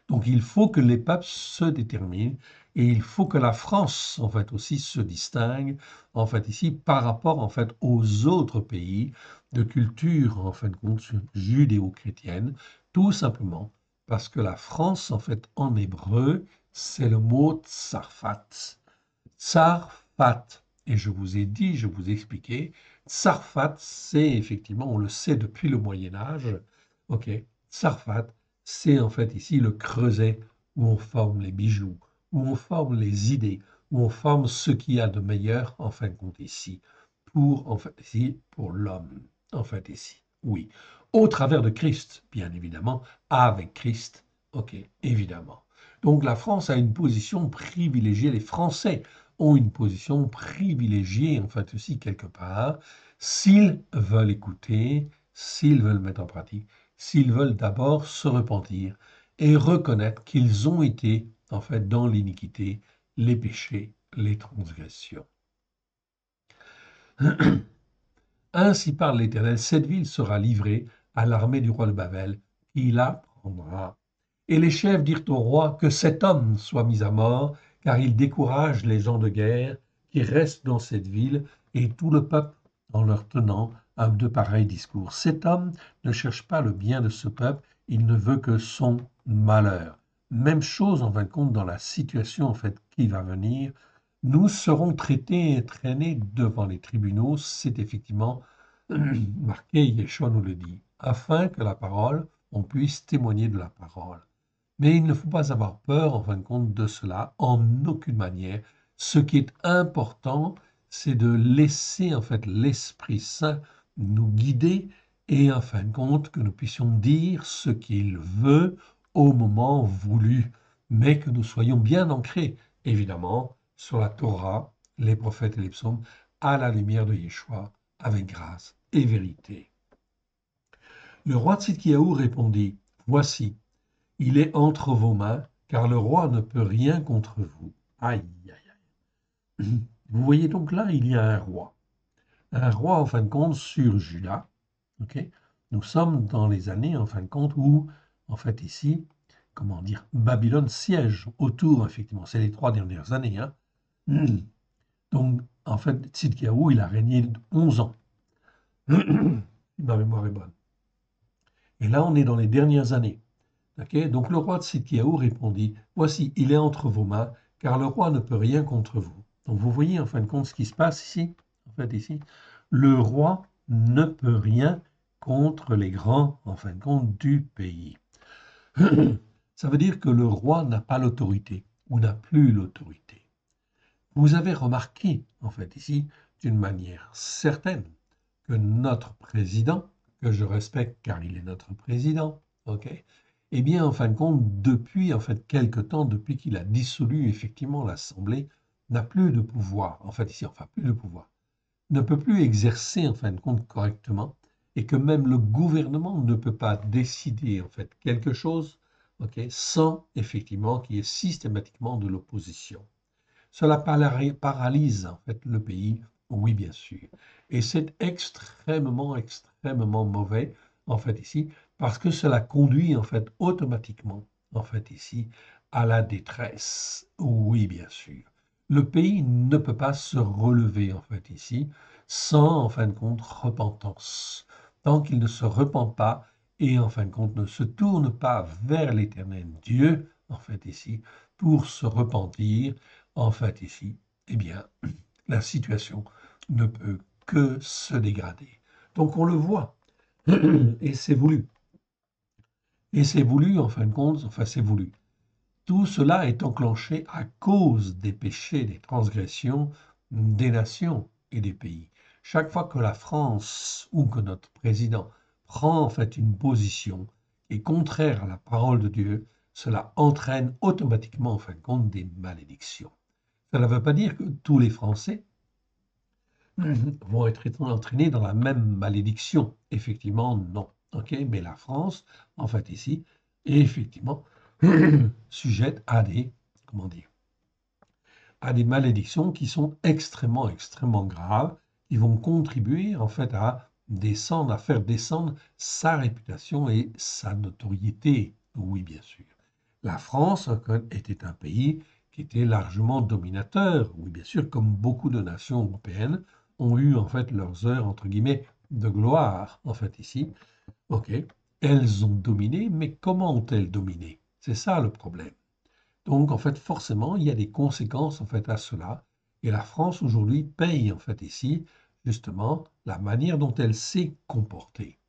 Donc il faut que les peuples se déterminent et il faut que la France en fait aussi se distingue en fait ici par rapport en fait aux autres pays de culture en fin de compte judéo-chrétienne, tout simplement parce que la France en fait en hébreu c'est le mot tsarfat. Tsarfat. Et je vous ai dit, je vous ai expliqué, Tsarfat, c'est effectivement, on le sait depuis le Moyen Âge, ok, Tsarfat, c'est en fait ici le creuset où on forme les bijoux, où on forme les idées, où on forme ce qu'il y a de meilleur, en fin de compte ici, en fait ici, pour l'homme, en fait ici, oui, au travers de Christ, bien évidemment, avec Christ, ok, évidemment. Donc la France a une position privilégiée, les Français ont une position privilégiée, en fait aussi quelque part, s'ils veulent écouter, s'ils veulent mettre en pratique, s'ils veulent d'abord se repentir et reconnaître qu'ils ont été, en fait, dans l'iniquité, les péchés, les transgressions. Ainsi parle l'Éternel, cette ville sera livrée à l'armée du roi de Babel, qui la prendra. Et les chefs dirent au roi que cet homme soit mis à mort, car il décourage les gens de guerre qui restent dans cette ville et tout le peuple en leur tenant de pareils discours. Cet homme ne cherche pas le bien de ce peuple, il ne veut que son malheur. Même chose en fin de compte dans la situation en fait qui va venir. Nous serons traités et traînés devant les tribunaux, c'est effectivement marqué, Yeshua nous le dit, afin que la parole, on puisse témoigner de la parole. Mais il ne faut pas avoir peur, en fin de compte, de cela, en aucune manière. Ce qui est important, c'est de laisser, en fait, l'Esprit Saint nous guider et, en fin de compte, que nous puissions dire ce qu'il veut au moment voulu, mais que nous soyons bien ancrés, évidemment, sur la Torah, les prophètes et les psaumes, à la lumière de Yeshua, avec grâce et vérité. Le roi Tzidkiaou répondit, « Voici, il est entre vos mains, car le roi ne peut rien contre vous. » Aïe, aïe, aïe. Vous voyez donc là, il y a un roi. Un roi, en fin de compte, sur Juda. Okay. Nous sommes dans les années, en fin de compte, où, en fait, ici, comment dire, Babylone siège autour, effectivement. C'est les 3 dernières années. Hein. Donc, en fait, Tzidkiaou, il a régné 11 ans. Ma mémoire est bonne. Et là, on est dans les dernières années. Okay. Donc le roi de Tzidkiaou répondit, « Voici, il est entre vos mains, car le roi ne peut rien contre vous. » Donc vous voyez en fin de compte ce qui se passe ici. En fait, ici, le roi ne peut rien contre les grands, en fin de compte, du pays. Ça veut dire que le roi n'a pas l'autorité, ou n'a plus l'autorité. Vous avez remarqué, en fait, ici, d'une manière certaine, que notre président, que je respecte car il est notre président, ok, eh bien, en fin de compte, depuis en fait quelque temps, depuis qu'il a dissolu effectivement l'Assemblée, n'a plus de pouvoir. En fait, ici, enfin, plus de pouvoir. Ne peut plus exercer en fin de compte correctement, et que même le gouvernement ne peut pas décider en fait quelque chose, ok, sans effectivement qu'il y ait systématiquement de l'opposition. Cela paralyse en fait le pays, oui bien sûr. Et c'est extrêmement, extrêmement mauvais en fait ici, parce que cela conduit en fait automatiquement en fait ici à la détresse, oui bien sûr. Le pays ne peut pas se relever en fait ici sans en fin de compte repentance. Tant qu'il ne se repent pas et en fin de compte ne se tourne pas vers l'Éternel Dieu en fait ici pour se repentir, en fait, ici, eh bien, la situation ne peut que se dégrader. Donc on le voit, et c'est voulu. Et c'est voulu, en fin de compte, enfin c'est voulu. Tout cela est enclenché à cause des péchés, des transgressions des nations et des pays. Chaque fois que la France ou que notre président prend en fait une position qui est contraire à la parole de Dieu, cela entraîne automatiquement, en fin de compte, des malédictions. Ça ne veut pas dire que tous les Français vont être entraînés dans la même malédiction. Effectivement, non. Okay, mais la France, en fait, ici, est effectivement sujette à des, comment dire, à des malédictions qui sont extrêmement, extrêmement graves, qui vont contribuer, en fait, à descendre, à faire descendre sa réputation et sa notoriété. Oui, bien sûr. La France était un pays qui était largement dominateur. Oui, bien sûr, comme beaucoup de nations européennes ont eu en fait leurs heures entre guillemets de gloire en fait ici. Ok, elles ont dominé, mais comment ont-elles dominé? C'est ça le problème. Donc en fait forcément il y a des conséquences en fait à cela. Et la France aujourd'hui paye en fait ici justement la manière dont elle s'est comportée.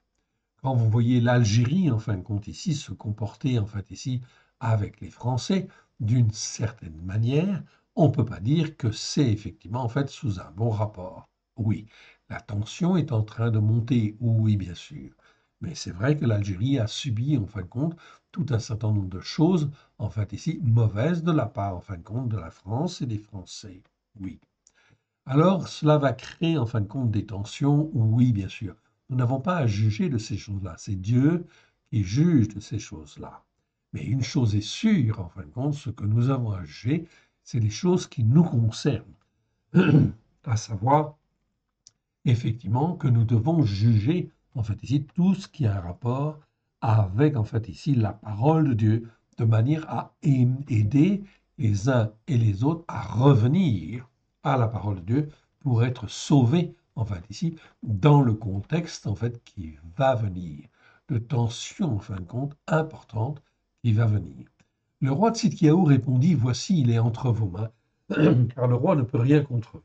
Quand vous voyez l'Algérie, en fin de compte, ici, se comporter, en fait, ici, avec les Français, d'une certaine manière, on ne peut pas dire que c'est effectivement, en fait, sous un bon rapport. Oui, la tension est en train de monter, oui, bien sûr. Mais c'est vrai que l'Algérie a subi, en fin de compte, tout un certain nombre de choses, en fait, ici, mauvaises de la part, en fin de compte, de la France et des Français. Oui. Alors, cela va créer, en fin de compte, des tensions, oui, bien sûr. Nous n'avons pas à juger de ces choses-là. C'est Dieu qui juge de ces choses-là. Mais une chose est sûre, en fin de compte, ce que nous avons à juger, c'est les choses qui nous concernent. À savoir, effectivement, que nous devons juger, en fait, ici, tout ce qui a un rapport avec, en fait, ici, la parole de Dieu, de manière à aider les uns et les autres à revenir à la parole de Dieu pour être sauvés, en fait, ici, dans le contexte, en fait, qui va venir, de tension, en fin de compte, importante qui va venir. Le roi de Tzidkiaou répondit, voici, il est entre vos mains, car le roi ne peut rien contre vous.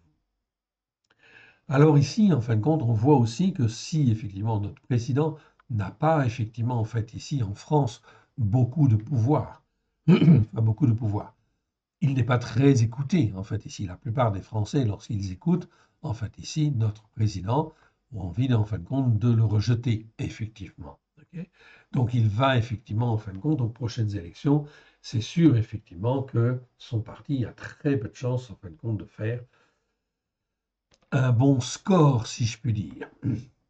Alors ici, en fin de compte, on voit aussi que si effectivement notre président n'a pas effectivement en fait ici en France beaucoup de pouvoir, enfin, beaucoup de pouvoir, il n'est pas très écouté en fait ici. La plupart des Français, lorsqu'ils écoutent, en fait ici, notre président, ont envie en fin de compte de le rejeter, effectivement. Okay. Donc il va effectivement en fin de compte aux prochaines élections. C'est sûr effectivement que son parti a très peu de chances en fin de compte de faire un bon score, si je puis dire.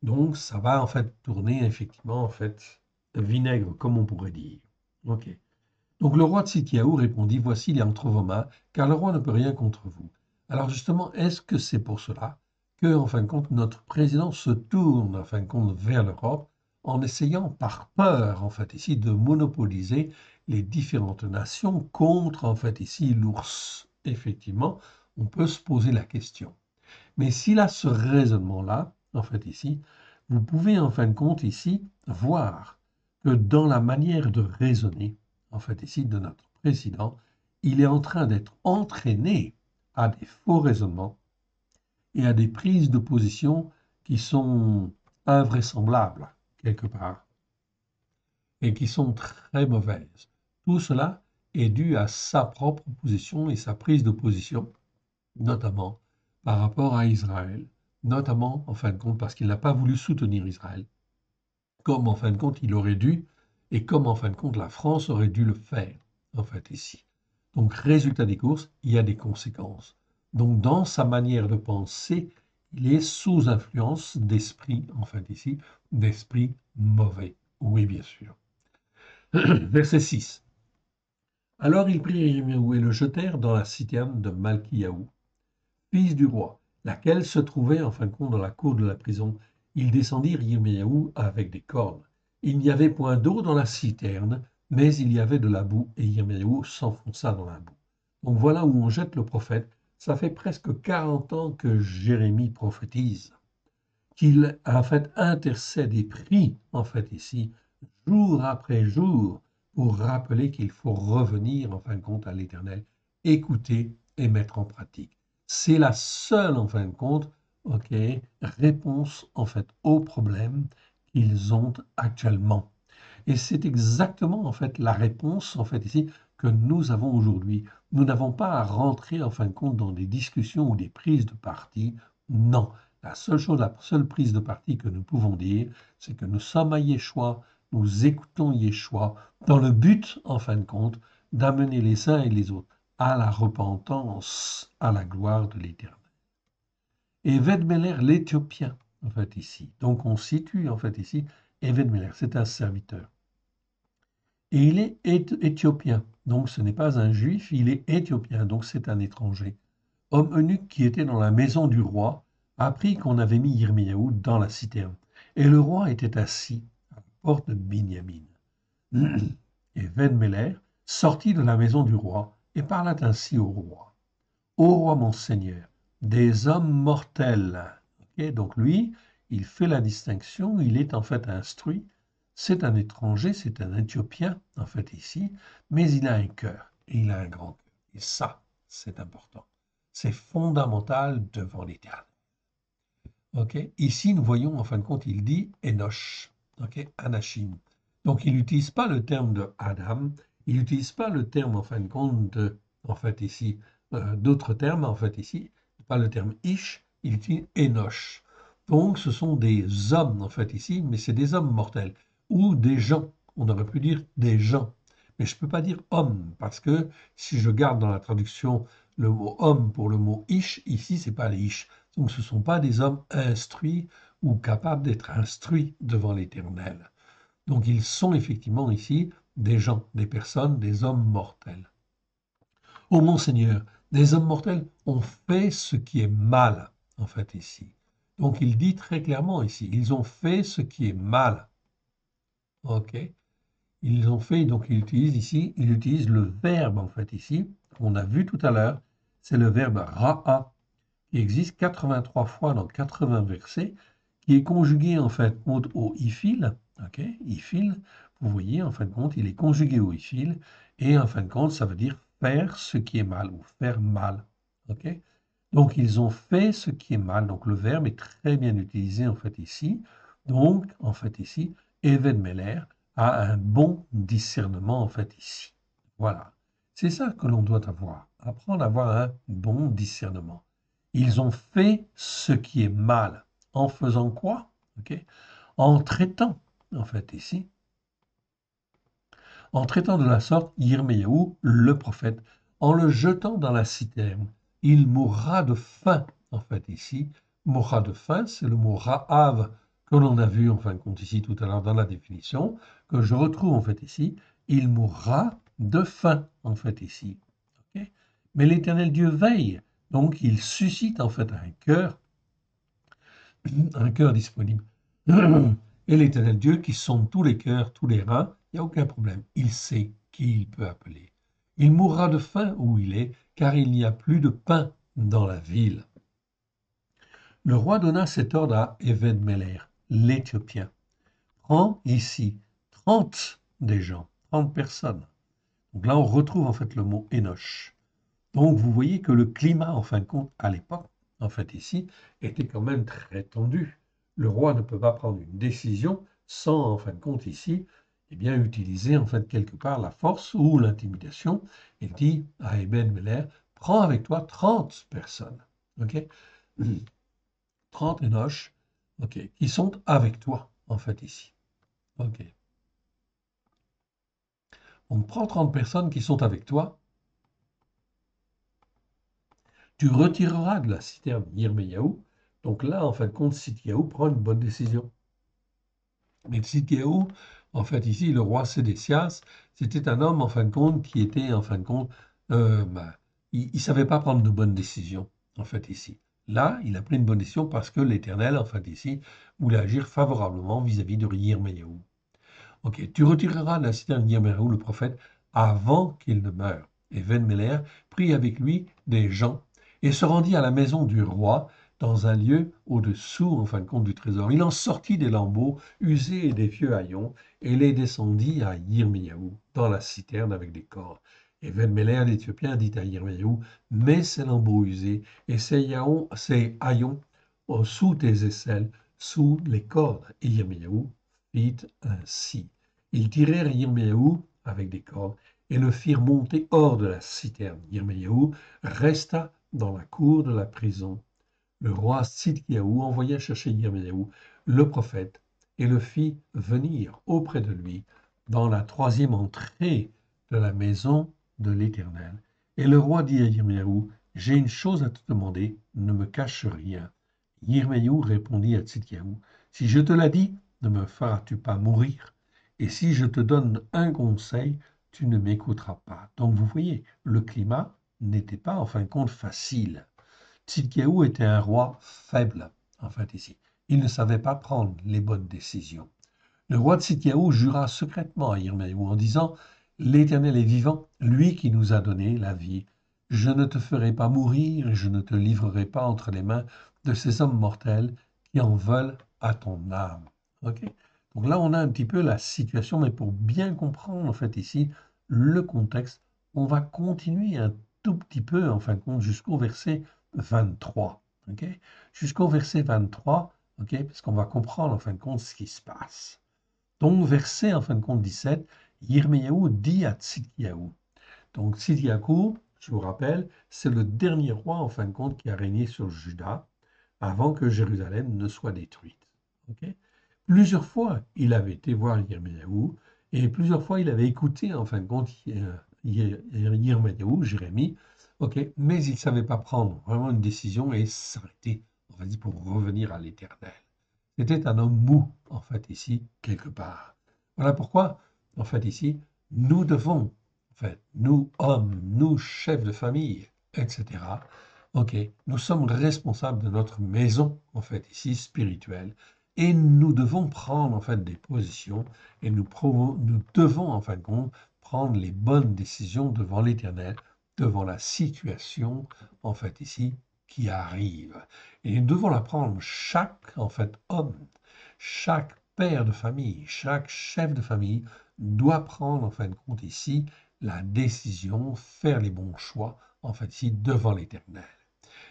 Donc, ça va en fait tourner effectivement en fait vinaigre, comme on pourrait dire. Ok. Donc le roi de Tzidkiaou répondit, voici, il est entre vos mains, car le roi ne peut rien contre vous. Alors justement, est-ce que c'est pour cela que, en fin de compte, notre président se tourne, en fin de compte, vers l'Europe en essayant, par peur, en fait, ici, de monopoliser les différentes nations contre, en fait, ici, l'ours? Effectivement, on peut se poser la question. Mais s'il a ce raisonnement-là, en fait ici, vous pouvez en fin de compte ici voir que dans la manière de raisonner, en fait ici, de notre président, il est en train d'être entraîné à des faux raisonnements et à des prises de position qui sont invraisemblables, quelque part, et qui sont très mauvaises. Tout cela est dû à sa propre position et sa prise de position, notamment par rapport à Israël, notamment en fin de compte parce qu'il n'a pas voulu soutenir Israël, comme en fin de compte il aurait dû, et comme en fin de compte la France aurait dû le faire, en fait ici. Donc résultat des courses, il y a des conséquences. Donc dans sa manière de penser, il est sous influence d'esprit, en fait ici, d'esprit mauvais. Oui, bien sûr. Verset 6. Alors ils prirent Yirmiyahu et le jetèrent dans la citerne de Malkiyahu, fils du roi, laquelle se trouvait en fin de compte dans la cour de la prison. Ils descendirent Yirmiyahu avec des cordes. Il n'y avait point d'eau dans la citerne, mais il y avait de la boue, et Yirmiyahu s'enfonça dans la boue. Donc voilà où on jette le prophète. Ça fait presque 40 ans que Jérémie prophétise, qu'il en fait intercède et prie en fait ici, jour après jour, pour rappeler qu'il faut revenir en fin de compte à l'Éternel, écouter et mettre en pratique. C'est la seule en fin de compte, ok, réponse en fait aux problèmes qu'ils ont actuellement. Et c'est exactement en fait la réponse en fait ici que nous avons aujourd'hui. Nous n'avons pas à rentrer en fin de compte dans des discussions ou des prises de parti. Non, la seule chose, la seule prise de parti que nous pouvons dire, c'est que nous sommes à Yeshua, nous écoutons Yeshua dans le but en fin de compte d'amener les uns et les autres à la repentance, à la gloire de l'Éternel. Et Eved-Melech l'Éthiopien, en fait ici. Donc on situe en fait ici Eved-Melech, c'est un serviteur. Et il est éthiopien, donc ce n'est pas un juif, il est éthiopien, donc c'est un étranger. Homme eunuque qui était dans la maison du roi apprit qu'on avait mis Yirmiyahu dans la citerne. Et le roi était assis à la porte de Binyamin. Et Ben-Méler sortit de la maison du roi et parla ainsi au roi. Ô roi mon seigneur, des hommes mortels. Okay, donc lui, il fait la distinction, il est en fait instruit. C'est un étranger, c'est un Éthiopien, en fait, ici, mais il a un cœur, et il a un grand cœur. Et ça, c'est important. C'est fondamental devant l'Éternel. Okay. Ici, nous voyons, en fin de compte, il dit Enoch, okay, Anachim. Donc, il n'utilise pas le terme de Adam, il n'utilise pas le terme, en fin de compte, de, en fait, ici, d'autres termes, en fait, ici, pas le terme Ish, il utilise Enoch. Donc, ce sont des hommes, en fait, ici, mais c'est des hommes mortels, ou des gens, on aurait pu dire des gens. Mais je ne peux pas dire homme, parce que si je garde dans la traduction le mot homme pour le mot Ish, ici, ce n'est pas les Ish. Donc ce ne sont pas des hommes instruits ou capables d'être instruits devant l'Éternel. Donc ils sont effectivement ici des gens, des personnes, des hommes mortels. Ô mon Seigneur, des hommes mortels ont fait ce qui est mal, en fait, ici. Donc il dit très clairement ici, ils ont fait ce qui est mal. Ok. Ils ont fait, donc il utilise ici, il utilise le verbe en fait ici, qu'on a vu tout à l'heure, c'est le verbe ra'a, qui existe 83 fois dans 80 versets, qui est conjugué en fin de compte au ifil, ok, ifil, vous voyez, en fin de compte, il est conjugué au ifil, et en fin de compte, ça veut dire faire ce qui est mal, ou faire mal, ok. Donc, ils ont fait ce qui est mal, donc le verbe est très bien utilisé en fait ici, donc, en fait ici, Even Meller a un bon discernement en fait ici, voilà. C'est ça que l'on doit avoir, apprendre à avoir un bon discernement. Ils ont fait ce qui est mal. En faisant quoi? Ok. En traitant, en fait, ici, en traitant de la sorte Yirmiyahu, le prophète, en le jetant dans la citerne. Il mourra de faim, en fait, ici. Mourra de faim, c'est le mot ra'av que l'on a vu, en fin de compte, ici, tout à l'heure, dans la définition, que je retrouve, en fait, ici. Il mourra de faim, en fait, ici. Ok. Mais l'Éternel Dieu veille, donc il suscite, en fait, un cœur disponible. Et l'Éternel Dieu qui sonde tous les cœurs, tous les reins, il n'y a aucun problème. Il sait qui il peut appeler. Il mourra de faim où il est, car il n'y a plus de pain dans la ville. Le roi donna cet ordre à Éved-Meller, l'Éthiopien. Prends ici 30 des gens, 30 personnes. Donc là, on retrouve en fait le mot Enoch. Donc vous voyez que le climat, en fin de compte, à l'époque, en fait ici, était quand même très tendu. Le roi ne peut pas prendre une décision sans, en fin de compte ici, eh bien, utiliser en fait quelque part la force ou l'intimidation. Il dit à Eben Meller, prends avec toi 30 personnes, ok, 30 Enoch, ok, qui sont avec toi, en fait ici, ok. On prend 30 personnes qui sont avec toi, tu retireras de la citerne Yirmeyahu. Donc là, en fin de compte, Sidkiyahu prend une bonne décision. Mais Sidkiyahu, en fait, ici, le roi Sédécias, c'était un homme, en fin de compte, qui était, en fin de compte, il ne savait pas prendre de bonnes décisions, en fait, ici. Là, il a pris une bonne décision parce que l'Éternel, en fait, ici, voulait agir favorablement vis-à-vis de Yirmeyahu. Ok, tu retireras de la citerne Yirmeyahu, le prophète, avant qu'il ne meure. Et Ben-Meller prit avec lui des gens et se rendit à la maison du roi dans un lieu au-dessous, en fin de compte, du trésor. Il en sortit des lambeaux usés et des vieux haillons et les descendit à Yirmiyahu dans la citerne avec des cordes. Et Ben-Meller, l'Éthiopien, dit à Yirmiyahu, mets ces lambeaux usés et ces haillons sous tes aisselles, sous les cordes. Et Yirmiyahu fit ainsi. Ils tirèrent Yirmiyahu avec des cordes et le firent monter hors de la citerne. Yirmiyahu resta dans la cour de la prison. Le roi Sidkiyahu envoya chercher Yirmiyahu, le prophète, et le fit venir auprès de lui dans la troisième entrée de la maison de l'Éternel. Et le roi dit à Yirmiyahu, j'ai une chose à te demander, ne me cache rien. Yirmiyahu répondit à Sidkiyahu, si je te la dis, ne me feras-tu pas mourir? Et si je te donne un conseil, tu ne m'écouteras pas. Donc vous voyez, le climat n'était pas en fin de compte facile. Tzidkiyahu était un roi faible, en fait, ici. Il ne savait pas prendre les bonnes décisions. Le roi Tzidkiyahu jura secrètement à Yirmiyahu en disant, l'Éternel est vivant, lui qui nous a donné la vie. Je ne te ferai pas mourir et je ne te livrerai pas entre les mains de ces hommes mortels qui en veulent à ton âme. Ok. Donc là, on a un petit peu la situation, mais pour bien comprendre, en fait, ici, le contexte, on va continuer un tout petit peu, en fin de compte, jusqu'au verset 23. Ok. Jusqu'au verset 23, ok, parce qu'on va comprendre, en fin de compte, ce qui se passe. Donc, verset, en fin de compte, 17, Yirmiyahu dit à Tzidkiyahu. Donc, Tzidkiyahu, je vous rappelle, c'est le dernier roi, en fin de compte, qui a régné sur Juda avant que Jérusalem ne soit détruite. Ok. Plusieurs fois, il avait été voir Yirmiyahu et plusieurs fois, il avait écouté, en fin de compte, Yirmiyahu, Jérémie, ok, mais il ne savait pas prendre vraiment une décision et s'arrêter, on va dire, pour revenir à l'Éternel. C'était un homme mou, en fait, ici, quelque part. Voilà pourquoi, en fait, ici, nous devons, en fait, nous, hommes, nous, chefs de famille, etc., ok, nous sommes responsables de notre maison, en fait, ici, spirituelle, Et nous devons prendre en fait des positions et nous devons en fin de compte prendre les bonnes décisions devant l'Éternel, devant la situation en fait ici qui arrive. Et nous devons la prendre chaque en fait homme, chaque père de famille, chaque chef de famille doit prendre en fin de compte ici la décision, faire les bons choix en fait ici devant l'Éternel.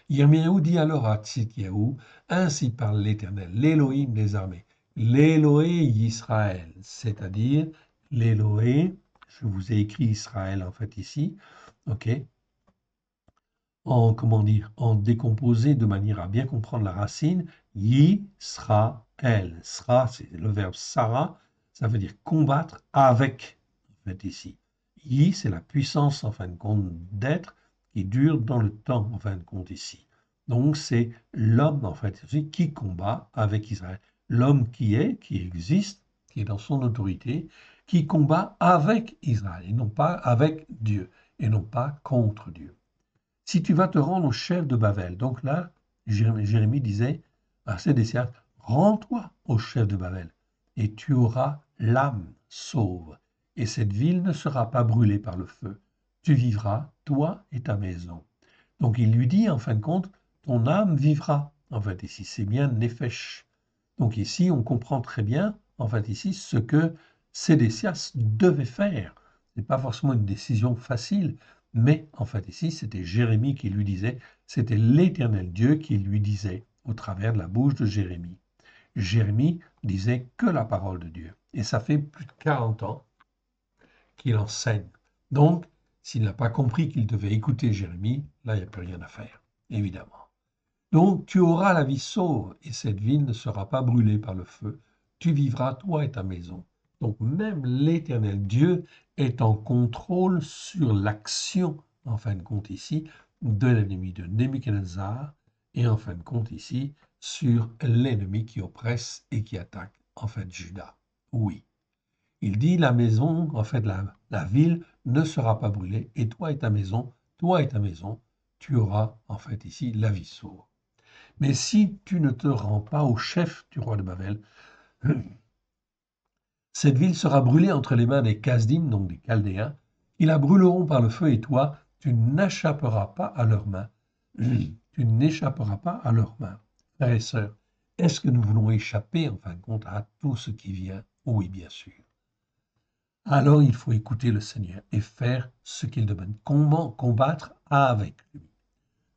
Yirmiyahu dit alors à Tzidkiyahu, ainsi parle l'Éternel, l'Élohim des armées, l'Éloé Israël, c'est-à-dire l'Éloé, je vous ai écrit Israël en fait ici, ok, en comment dire, en décomposé de manière à bien comprendre la racine, Yisraël. Sra, c'est le verbe Sarah, ça veut dire combattre avec, en fait ici. Yi, c'est la puissance en fin de compte d'être qui dure dans le temps en fin de compte ici. Donc c'est l'homme en fait ici qui combat avec Israël. L'homme qui existe, qui est dans son autorité, qui combat avec Israël et non pas avec Dieu et non pas contre Dieu. Si tu vas te rendre au chef de Babel, donc là, Jérémie disait à Sédécias, rends-toi au chef de Babel, et tu auras l'âme sauve, et cette ville ne sera pas brûlée par le feu. Tu vivras, toi et ta maison. Donc il lui dit, en fin de compte, ton âme vivra. En fait, ici, c'est bien Nefesh. Donc ici, on comprend très bien, en fait, ici, ce que Sédécias devait faire. Ce n'est pas forcément une décision facile, mais en fait, ici, c'était Jérémie qui lui disait, c'était l'Éternel Dieu qui lui disait au travers de la bouche de Jérémie. Jérémie disait que la parole de Dieu. Et ça fait plus de 40 ans qu'il enseigne. Donc, s'il n'a pas compris qu'il devait écouter Jérémie, là, il n'y a plus rien à faire, évidemment. Donc, tu auras la vie sauve, et cette ville ne sera pas brûlée par le feu. Tu vivras, toi et ta maison. Donc, même l'Éternel Dieu est en contrôle sur l'action, en fin de compte ici, de l'ennemi de Nebuchadnezzar, et en fin de compte ici, sur l'ennemi qui oppresse et qui attaque, en fait, Juda. Oui. Il dit la maison, en fait, la ville ne sera pas brûlée, et toi et ta maison, tu auras, en fait, ici, la vie sauve. Mais si tu ne te rends pas au chef du roi de Babel, cette ville sera brûlée entre les mains des Kasdim, donc des Chaldéens. Ils la brûleront par le feu et toi, tu n'échapperas pas à leurs mains. Tu n'échapperas pas à leurs mains. Frères et sœurs, est-ce que nous voulons échapper, en fin de compte, à tout ce qui vient? Oui, bien sûr. Alors il faut écouter le Seigneur et faire ce qu'il demande. Comment combattre avec lui?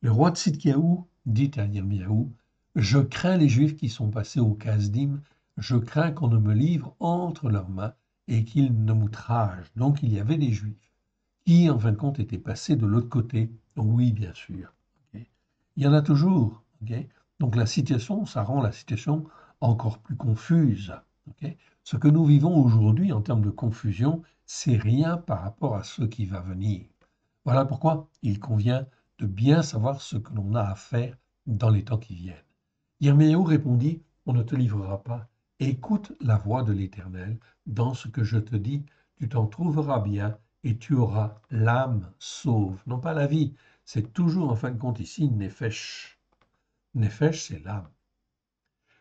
Le roi de Tzidkiyahu dit à Yirmiyahu, je crains les Juifs qui sont passés au Kasdim, je crains qu'on ne me livre entre leurs mains et qu'ils ne m'outragent. Donc il y avait des Juifs qui, en fin de compte, étaient passés de l'autre côté. Oui, bien sûr. Okay. Il y en a toujours. Okay. Donc la situation, ça rend la situation encore plus confuse. Okay. Ce que nous vivons aujourd'hui en termes de confusion, c'est rien par rapport à ce qui va venir. Voilà pourquoi il convient de bien savoir ce que l'on a à faire dans les temps qui viennent. Yirmiyahu répondit, on ne te livrera pas. Écoute la voix de l'Éternel. Dans ce que je te dis, tu t'en trouveras bien et tu auras l'âme sauve. Non pas la vie, c'est toujours en fin de compte ici Nefesh. Nefesh, c'est l'âme.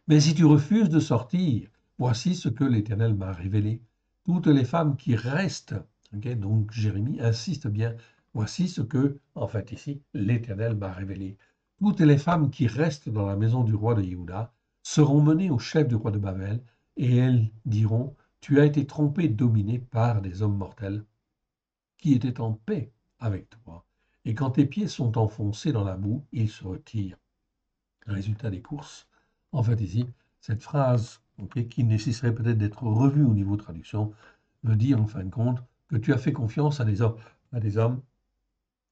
Mais si tu refuses de sortir, voici ce que l'Éternel m'a révélé. Toutes les femmes qui restent, okay, donc Jérémie insiste bien, voici ce que, en fait ici, l'Éternel m'a révélé. Toutes les femmes qui restent dans la maison du roi de Juda seront menées au chef du roi de Babel, et elles diront, tu as été trompé, dominé par des hommes mortels qui étaient en paix avec toi. Et quand tes pieds sont enfoncés dans la boue, ils se retirent. Résultat des courses. En fait, ici, cette phrase, okay, qui nécessiterait peut-être d'être revue au niveau de traduction, veut dire en fin de compte que tu as fait confiance à des hommes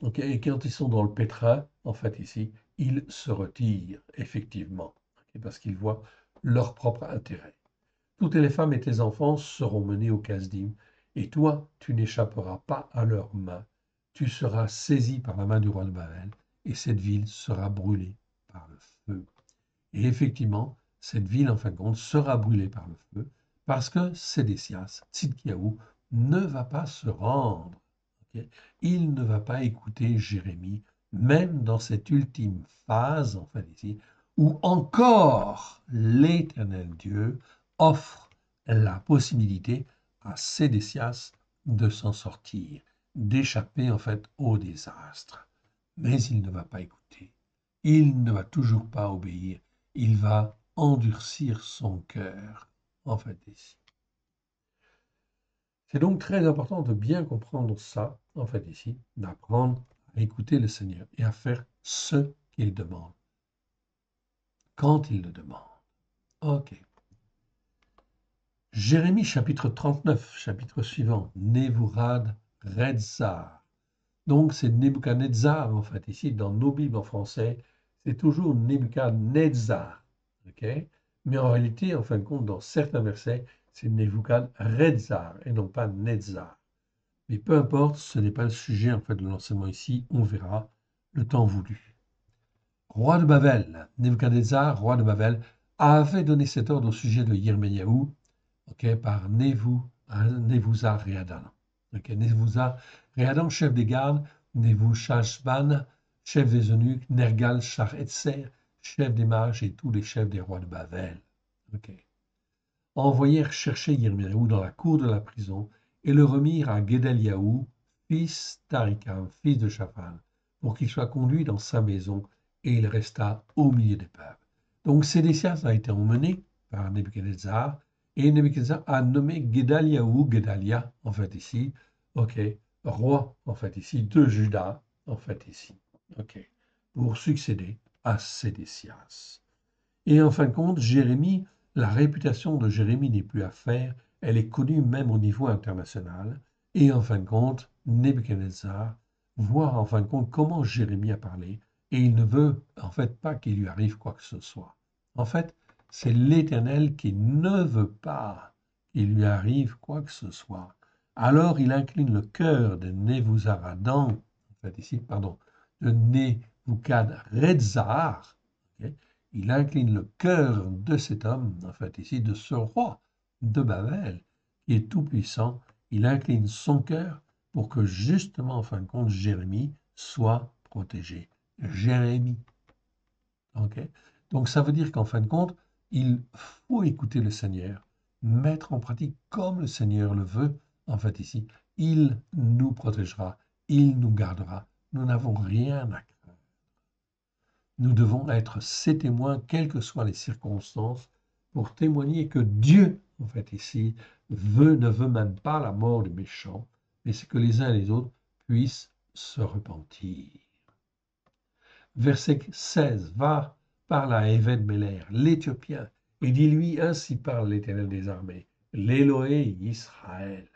okay, et quand ils sont dans le pétrin, en fait, ici, ils se retirent effectivement okay, parce qu'ils voient leur propre intérêt. Toutes les femmes et tes enfants seront menés au Kasdim, et toi, tu n'échapperas pas à leurs mains. Tu seras saisi par la main du roi de Babel, et cette ville sera brûlée par le feu. Et effectivement, cette ville, en fin de compte, sera brûlée par le feu, parce que Sédécias, Tzidkiyahu, ne va pas se rendre. Okay. Il ne va pas écouter Jérémie, même dans cette ultime phase, en fait, ici, où encore l'Éternel Dieu offre la possibilité à Sédécias de s'en sortir, d'échapper en fait au désastre. Mais il ne va pas écouter. Il ne va toujours pas obéir. Il va endurcir son cœur, en fait, ici. C'est donc très important de bien comprendre ça, en fait, ici, d'apprendre à écouter le Seigneur et à faire ce qu'il demande, quand il le demande. OK. Jérémie chapitre 39, chapitre suivant, Nebuchadnezzar. Donc c'est Nebuchadnezzar, en fait, ici, dans nos Bibles en français, c'est toujours Nebuchadnezzar. OK? Mais en réalité, en fin de compte, dans certains versets, c'est Nebuchadnezzar et non pas Nezzar. Mais peu importe, ce n'est pas le sujet en fait de l'enseignement ici, on verra le temps voulu. Roi de Babel, Nebuchadnezzar, roi de Babel, avait donné cet ordre au sujet de Yirmiyahu, par Nebuzaredan. Nebuzaredan, chef des gardes, Nebuchadnezzar, chef des eunuques, Nergal-Sharetzer, chef des mages et tous les chefs des rois de Babel. Envoyèrent chercher Yirmiyahu dans la cour de la prison et le remirent à Gedaliahu, fils d'Arikam, fils de Shaphan, pour qu'il soit conduit dans sa maison, et il resta au milieu des peuples. Donc Sédécias a été emmené par Nebuchadnezzar, et Nebuchadnezzar a nommé Gedalia, en fait ici, roi, en fait ici, de Juda, en fait ici, pour succéder à Sédécias. Et en fin de compte, Jérémie, la réputation de Jérémie n'est plus à faire, elle est connue même au niveau international. Et en fin de compte, Nebuchadnezzar voit en fin de compte comment Jérémie a parlé, et il ne veut en fait pas qu'il lui arrive quoi que ce soit. En fait, c'est l'Éternel qui ne veut pas qu'il lui arrive quoi que ce soit. Alors il incline le cœur de Nebuzaradan, en fait ici, pardon, de Nebuchadnezzar, il incline le cœur de cet homme, en fait ici, de ce roi de Babel, qui est tout-puissant. Il incline son cœur pour que justement, en fin de compte, Jérémie soit protégé. Jérémie. Donc ça veut dire qu'en fin de compte, il faut écouter le Seigneur, mettre en pratique comme le Seigneur le veut, en fait ici. Il nous protégera, il nous gardera. Nous n'avons rien à craindre. Nous devons être ses témoins, quelles que soient les circonstances, pour témoigner que Dieu, en fait, ici, ne veut même pas la mort des méchants, mais c'est que les uns et les autres puissent se repentir. Verset 16, va, parle à Éved-Méler, l'Éthiopien, et dis-lui, ainsi parle l'Éternel des armées, l'Éloé Israël.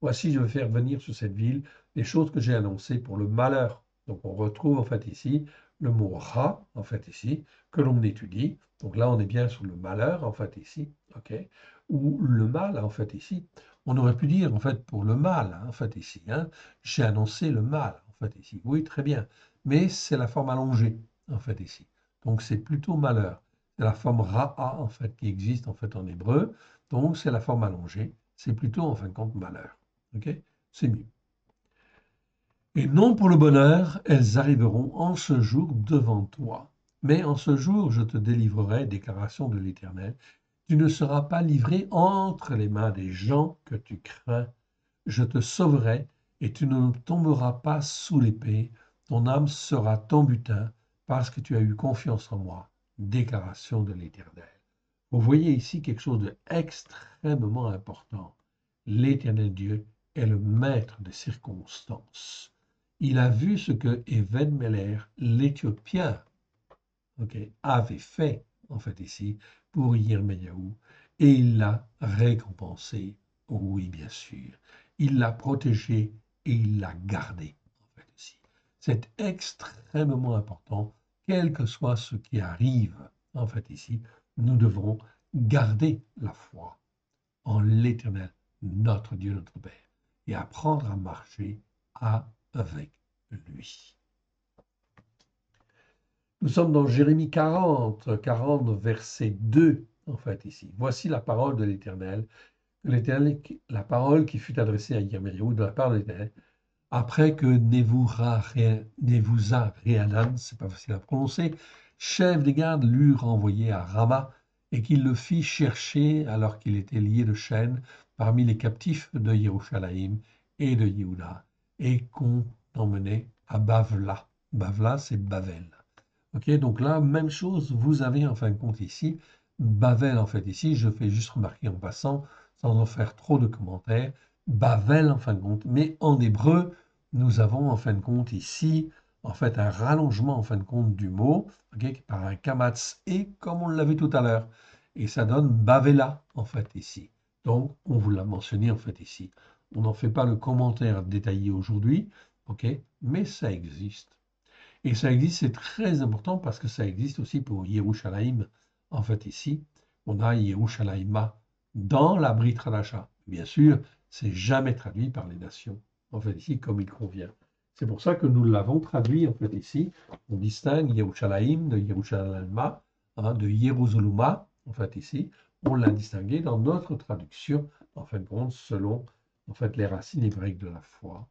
Voici, je vais faire venir sur cette ville les choses que j'ai annoncées pour le malheur. Donc on retrouve en fait ici le mot ra, en fait ici, que l'on étudie. Donc là, on est bien sur le malheur, en fait ici, ou le mal, en fait ici. On aurait pu dire, en fait, pour le mal, en fait ici, j'ai annoncé le mal, en fait ici. Oui, très bien, mais c'est la forme allongée, en fait ici. Donc c'est plutôt malheur. C'est la forme ra'a, en fait, qui existe, en fait, en hébreu. Donc c'est la forme allongée. C'est plutôt, en fin de compte, malheur. C'est mieux. Et non pour le bonheur, elles arriveront en ce jour devant toi. Mais en ce jour, je te délivrerai, déclaration de l'Éternel. Tu ne seras pas livré entre les mains des gens que tu crains. Je te sauverai et tu ne tomberas pas sous l'épée. Ton âme sera ton butin parce que tu as eu confiance en moi. Déclaration de l'Éternel. Vous voyez ici quelque chose d'extrêmement important. L'Éternel Dieu est le maître des circonstances. Il a vu ce que Éved-Méler, l'Éthiopien, avait fait, en fait, ici, pour Yirmiyahu, et il l'a récompensé. Oui, bien sûr. Il l'a protégé et il l'a gardé, en fait, ici. C'est extrêmement important, quel que soit ce qui arrive, en fait, ici, nous devrons garder la foi en l'Éternel, notre Dieu, notre Père, et apprendre à marcher avec lui. Nous sommes dans Jérémie 40, verset 2, en fait, ici. Voici la parole de l'Éternel, la parole qui fut adressée à Yirmiyahu de la part de l'Éternel, après que Nebuzaradan, c'est pas facile à prononcer, chef des gardes l'eut renvoyé à Rama et qu'il le fit chercher alors qu'il était lié de chaînes parmi les captifs de Jérusalem et de Yehuda, et qu'on emmenait à Bavla. Bavla, c'est Bavel. Ok, donc là, même chose, vous avez en fin de compte ici, Bavel en fait ici, je fais juste remarquer en passant, sans en faire trop de commentaires, Bavel en fin de compte, mais en hébreu, nous avons en fin de compte ici, en fait, un rallongement en fin de compte du mot, ok, par un kamatz et comme on l'a vu tout à l'heure, et ça donne Bavela en fait ici. Donc, on vous l'a mentionné en fait ici. On n'en fait pas le commentaire détaillé aujourd'hui, ok, mais ça existe. Et ça existe, c'est très important parce que ça existe aussi pour Yerushalayim. En fait, ici, on a Yerushalayima dans la Brit Hadasha. Bien sûr, c'est jamais traduit par les nations. En fait, ici, comme il convient. C'est pour ça que nous l'avons traduit, en fait, ici. On distingue Yerushalayim de Yerushalayima, hein, de Yeruzaluma, en fait, ici. On l'a distingué dans notre traduction, en fin de compte, selon, en fait, les racines hébraïques de la foi.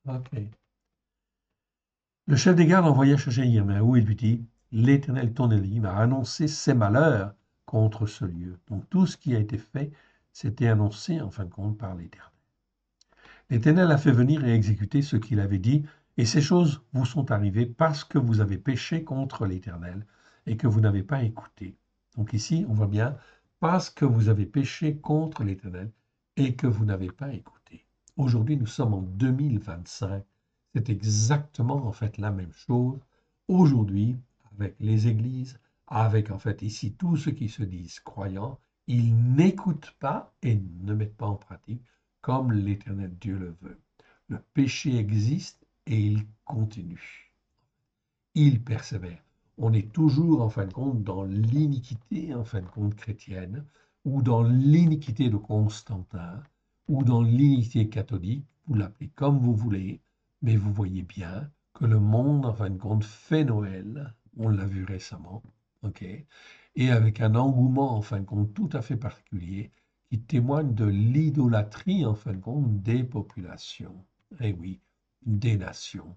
OK. Le chef des gardes envoya chercher Yirmiyahu et lui dit, l'Éternel ton Élohim a annoncé ses malheurs contre ce lieu. Donc tout ce qui a été fait, c'était annoncé en fin de compte par l'Éternel. L'Éternel a fait venir et exécuter ce qu'il avait dit, et ces choses vous sont arrivées parce que vous avez péché contre l'Éternel et que vous n'avez pas écouté. Donc ici, on voit bien, parce que vous avez péché contre l'Éternel et que vous n'avez pas écouté. Aujourd'hui, nous sommes en 2025. C'est exactement en fait la même chose aujourd'hui avec les églises, avec en fait ici tous ceux qui se disent croyants. Ils n'écoutent pas et ne mettent pas en pratique comme l'Éternel Dieu le veut. Le péché existe et il continue. Il persévère. On est toujours, en fin de compte, dans l'iniquité, en fin de compte, chrétienne, ou dans l'iniquité de Constantin, ou dans l'iniquité catholique, vous l'appelez comme vous voulez, mais vous voyez bien que le monde, en fin de compte, fait Noël, on l'a vu récemment, ok, et avec un engouement, en fin de compte, tout à fait particulier, qui témoigne de l'idolâtrie, en fin de compte, des populations. Eh oui, des nations.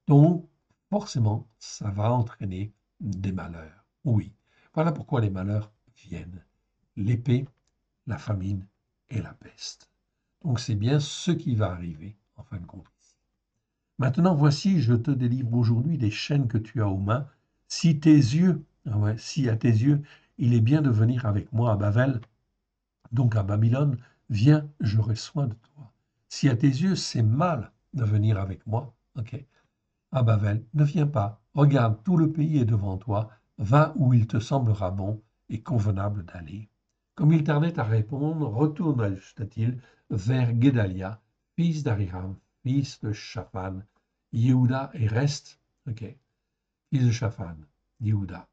Donc, forcément, ça va entraîner des malheurs. Oui, voilà pourquoi les malheurs viennent. L'épée, la famine et la peste. Donc, c'est bien ce qui va arriver, en fin de compte. Maintenant, voici, je te délivre aujourd'hui des chaînes que tu as aux mains. Si tes yeux, ah ouais, si à tes yeux, il est bien de venir avec moi à Babel, donc à Babylone, viens, j'aurai soin de toi. Si à tes yeux, c'est mal de venir avec moi, ok, à Babel, ne viens pas, regarde, tout le pays est devant toi, va où il te semblera bon et convenable d'aller. Comme il tardait à répondre, retourne, ajouta-t-il, vers Guédalia, fils d'Ahiram, fils de Shaphan, Yehuda et reste, ok, fils de Shaphan, Yehuda,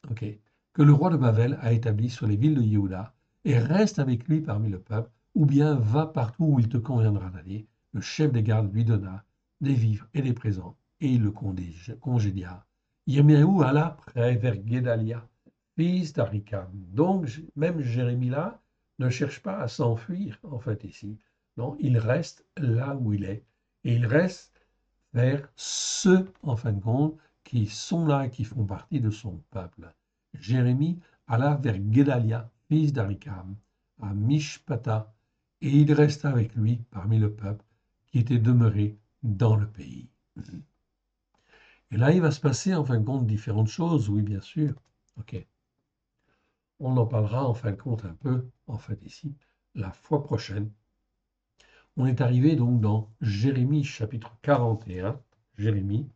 ok, que le roi de Babel a établi sur les villes de Yehuda, et reste avec lui parmi le peuple, ou bien va partout où il te conviendra d'aller. Le chef des gardes lui donna des vivres et des présents, et il le congédia. Yirmiyahu alla près vers Guédalia, fils d'Arikam. Donc, même Jérémie là ne cherche pas à s'enfuir, en fait, ici. Non, il reste là où il est. Et il reste vers ceux, en fin de compte, qui sont là et qui font partie de son peuple. Jérémie alla vers Guédalia, fils d'Arikam, à Mishpata, et il resta avec lui parmi le peuple qui était demeuré dans le pays. Et là, il va se passer, en fin de compte, différentes choses, oui, bien sûr. OK. On en parlera, en fin de compte, un peu, en fait, ici, la fois prochaine. On est arrivé donc dans Jérémie, chapitre 41. Jérémie,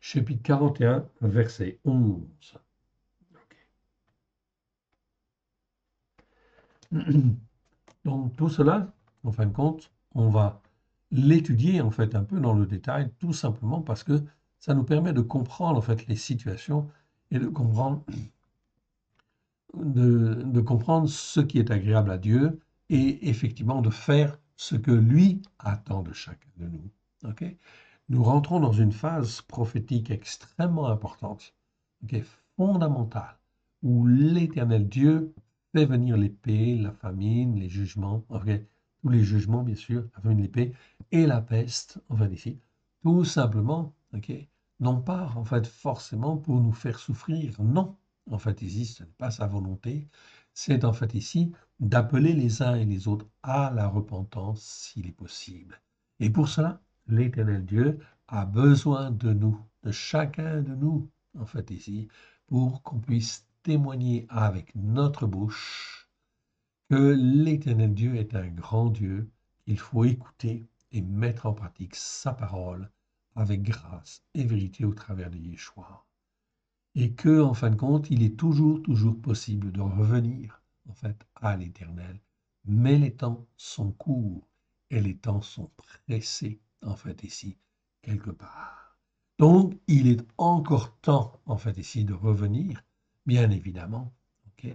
chapitre 41, verset 11. Donc tout cela, en fin de compte, on va l'étudier en fait un peu dans le détail, tout simplement parce que ça nous permet de comprendre en fait les situations et de comprendre, de comprendre ce qui est agréable à Dieu et effectivement de faire ce que lui attend de chacun de nous. Ok. Nous rentrons dans une phase prophétique extrêmement importante, ok, fondamentale, où l'Éternel Dieu fait venir l'épée, la famine, les jugements, ok, tous les jugements bien sûr, la famine, l'épée et la peste, enfin ici, tout simplement, ok, non pas en fait forcément pour nous faire souffrir, non. En fait ici, ce n'est pas sa volonté, c'est en fait ici d'appeler les uns et les autres à la repentance s'il est possible. Et pour cela, l'Éternel Dieu a besoin de nous, de chacun de nous, en fait ici, pour qu'on puisse témoigner avec notre bouche que l'Éternel Dieu est un grand Dieu, qu'il faut écouter et mettre en pratique sa parole avec grâce et vérité au travers de Yeshua. Et que, en fin de compte, il est toujours possible de revenir, en fait, à l'Éternel. Mais les temps sont courts et les temps sont pressés, en fait, ici, quelque part. Donc, il est encore temps, en fait, ici, de revenir, bien évidemment, ok?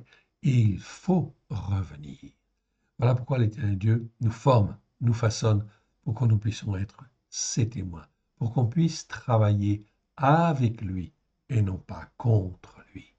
Et il faut revenir. Voilà pourquoi l'Éternel Dieu nous forme, nous façonne pour que nous puissions être ses témoins, pour qu'on puisse travailler avec lui et non pas contre lui.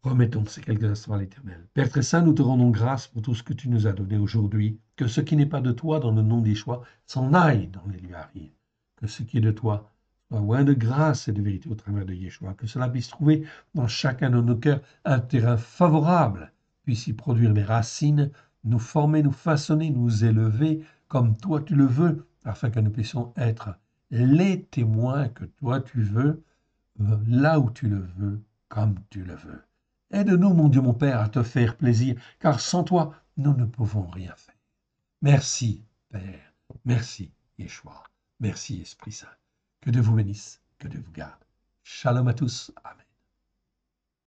Remettons ces quelques instants à l'Éternel. Père très saint, nous te rendons grâce pour tout ce que tu nous as donné aujourd'hui. Que ce qui n'est pas de toi dans le nom des choix s'en aille dans les lieux arides. Que ce qui est de toi soit loin de grâce et de vérité au travers de Yeshua. Que cela puisse trouver dans chacun de nos cœurs un terrain favorable, puisse y produire des racines, nous former, nous façonner, nous élever comme toi tu le veux, afin que nous puissions être les témoins que toi tu veux, là où tu le veux, comme tu le veux. Aide-nous, mon Dieu, mon Père, à te faire plaisir, car sans toi, nous ne pouvons rien faire. Merci, Père. Merci, Yeshua. Merci, Esprit Saint. Que Dieu vous bénisse, que Dieu vous garde. Shalom à tous. Amen.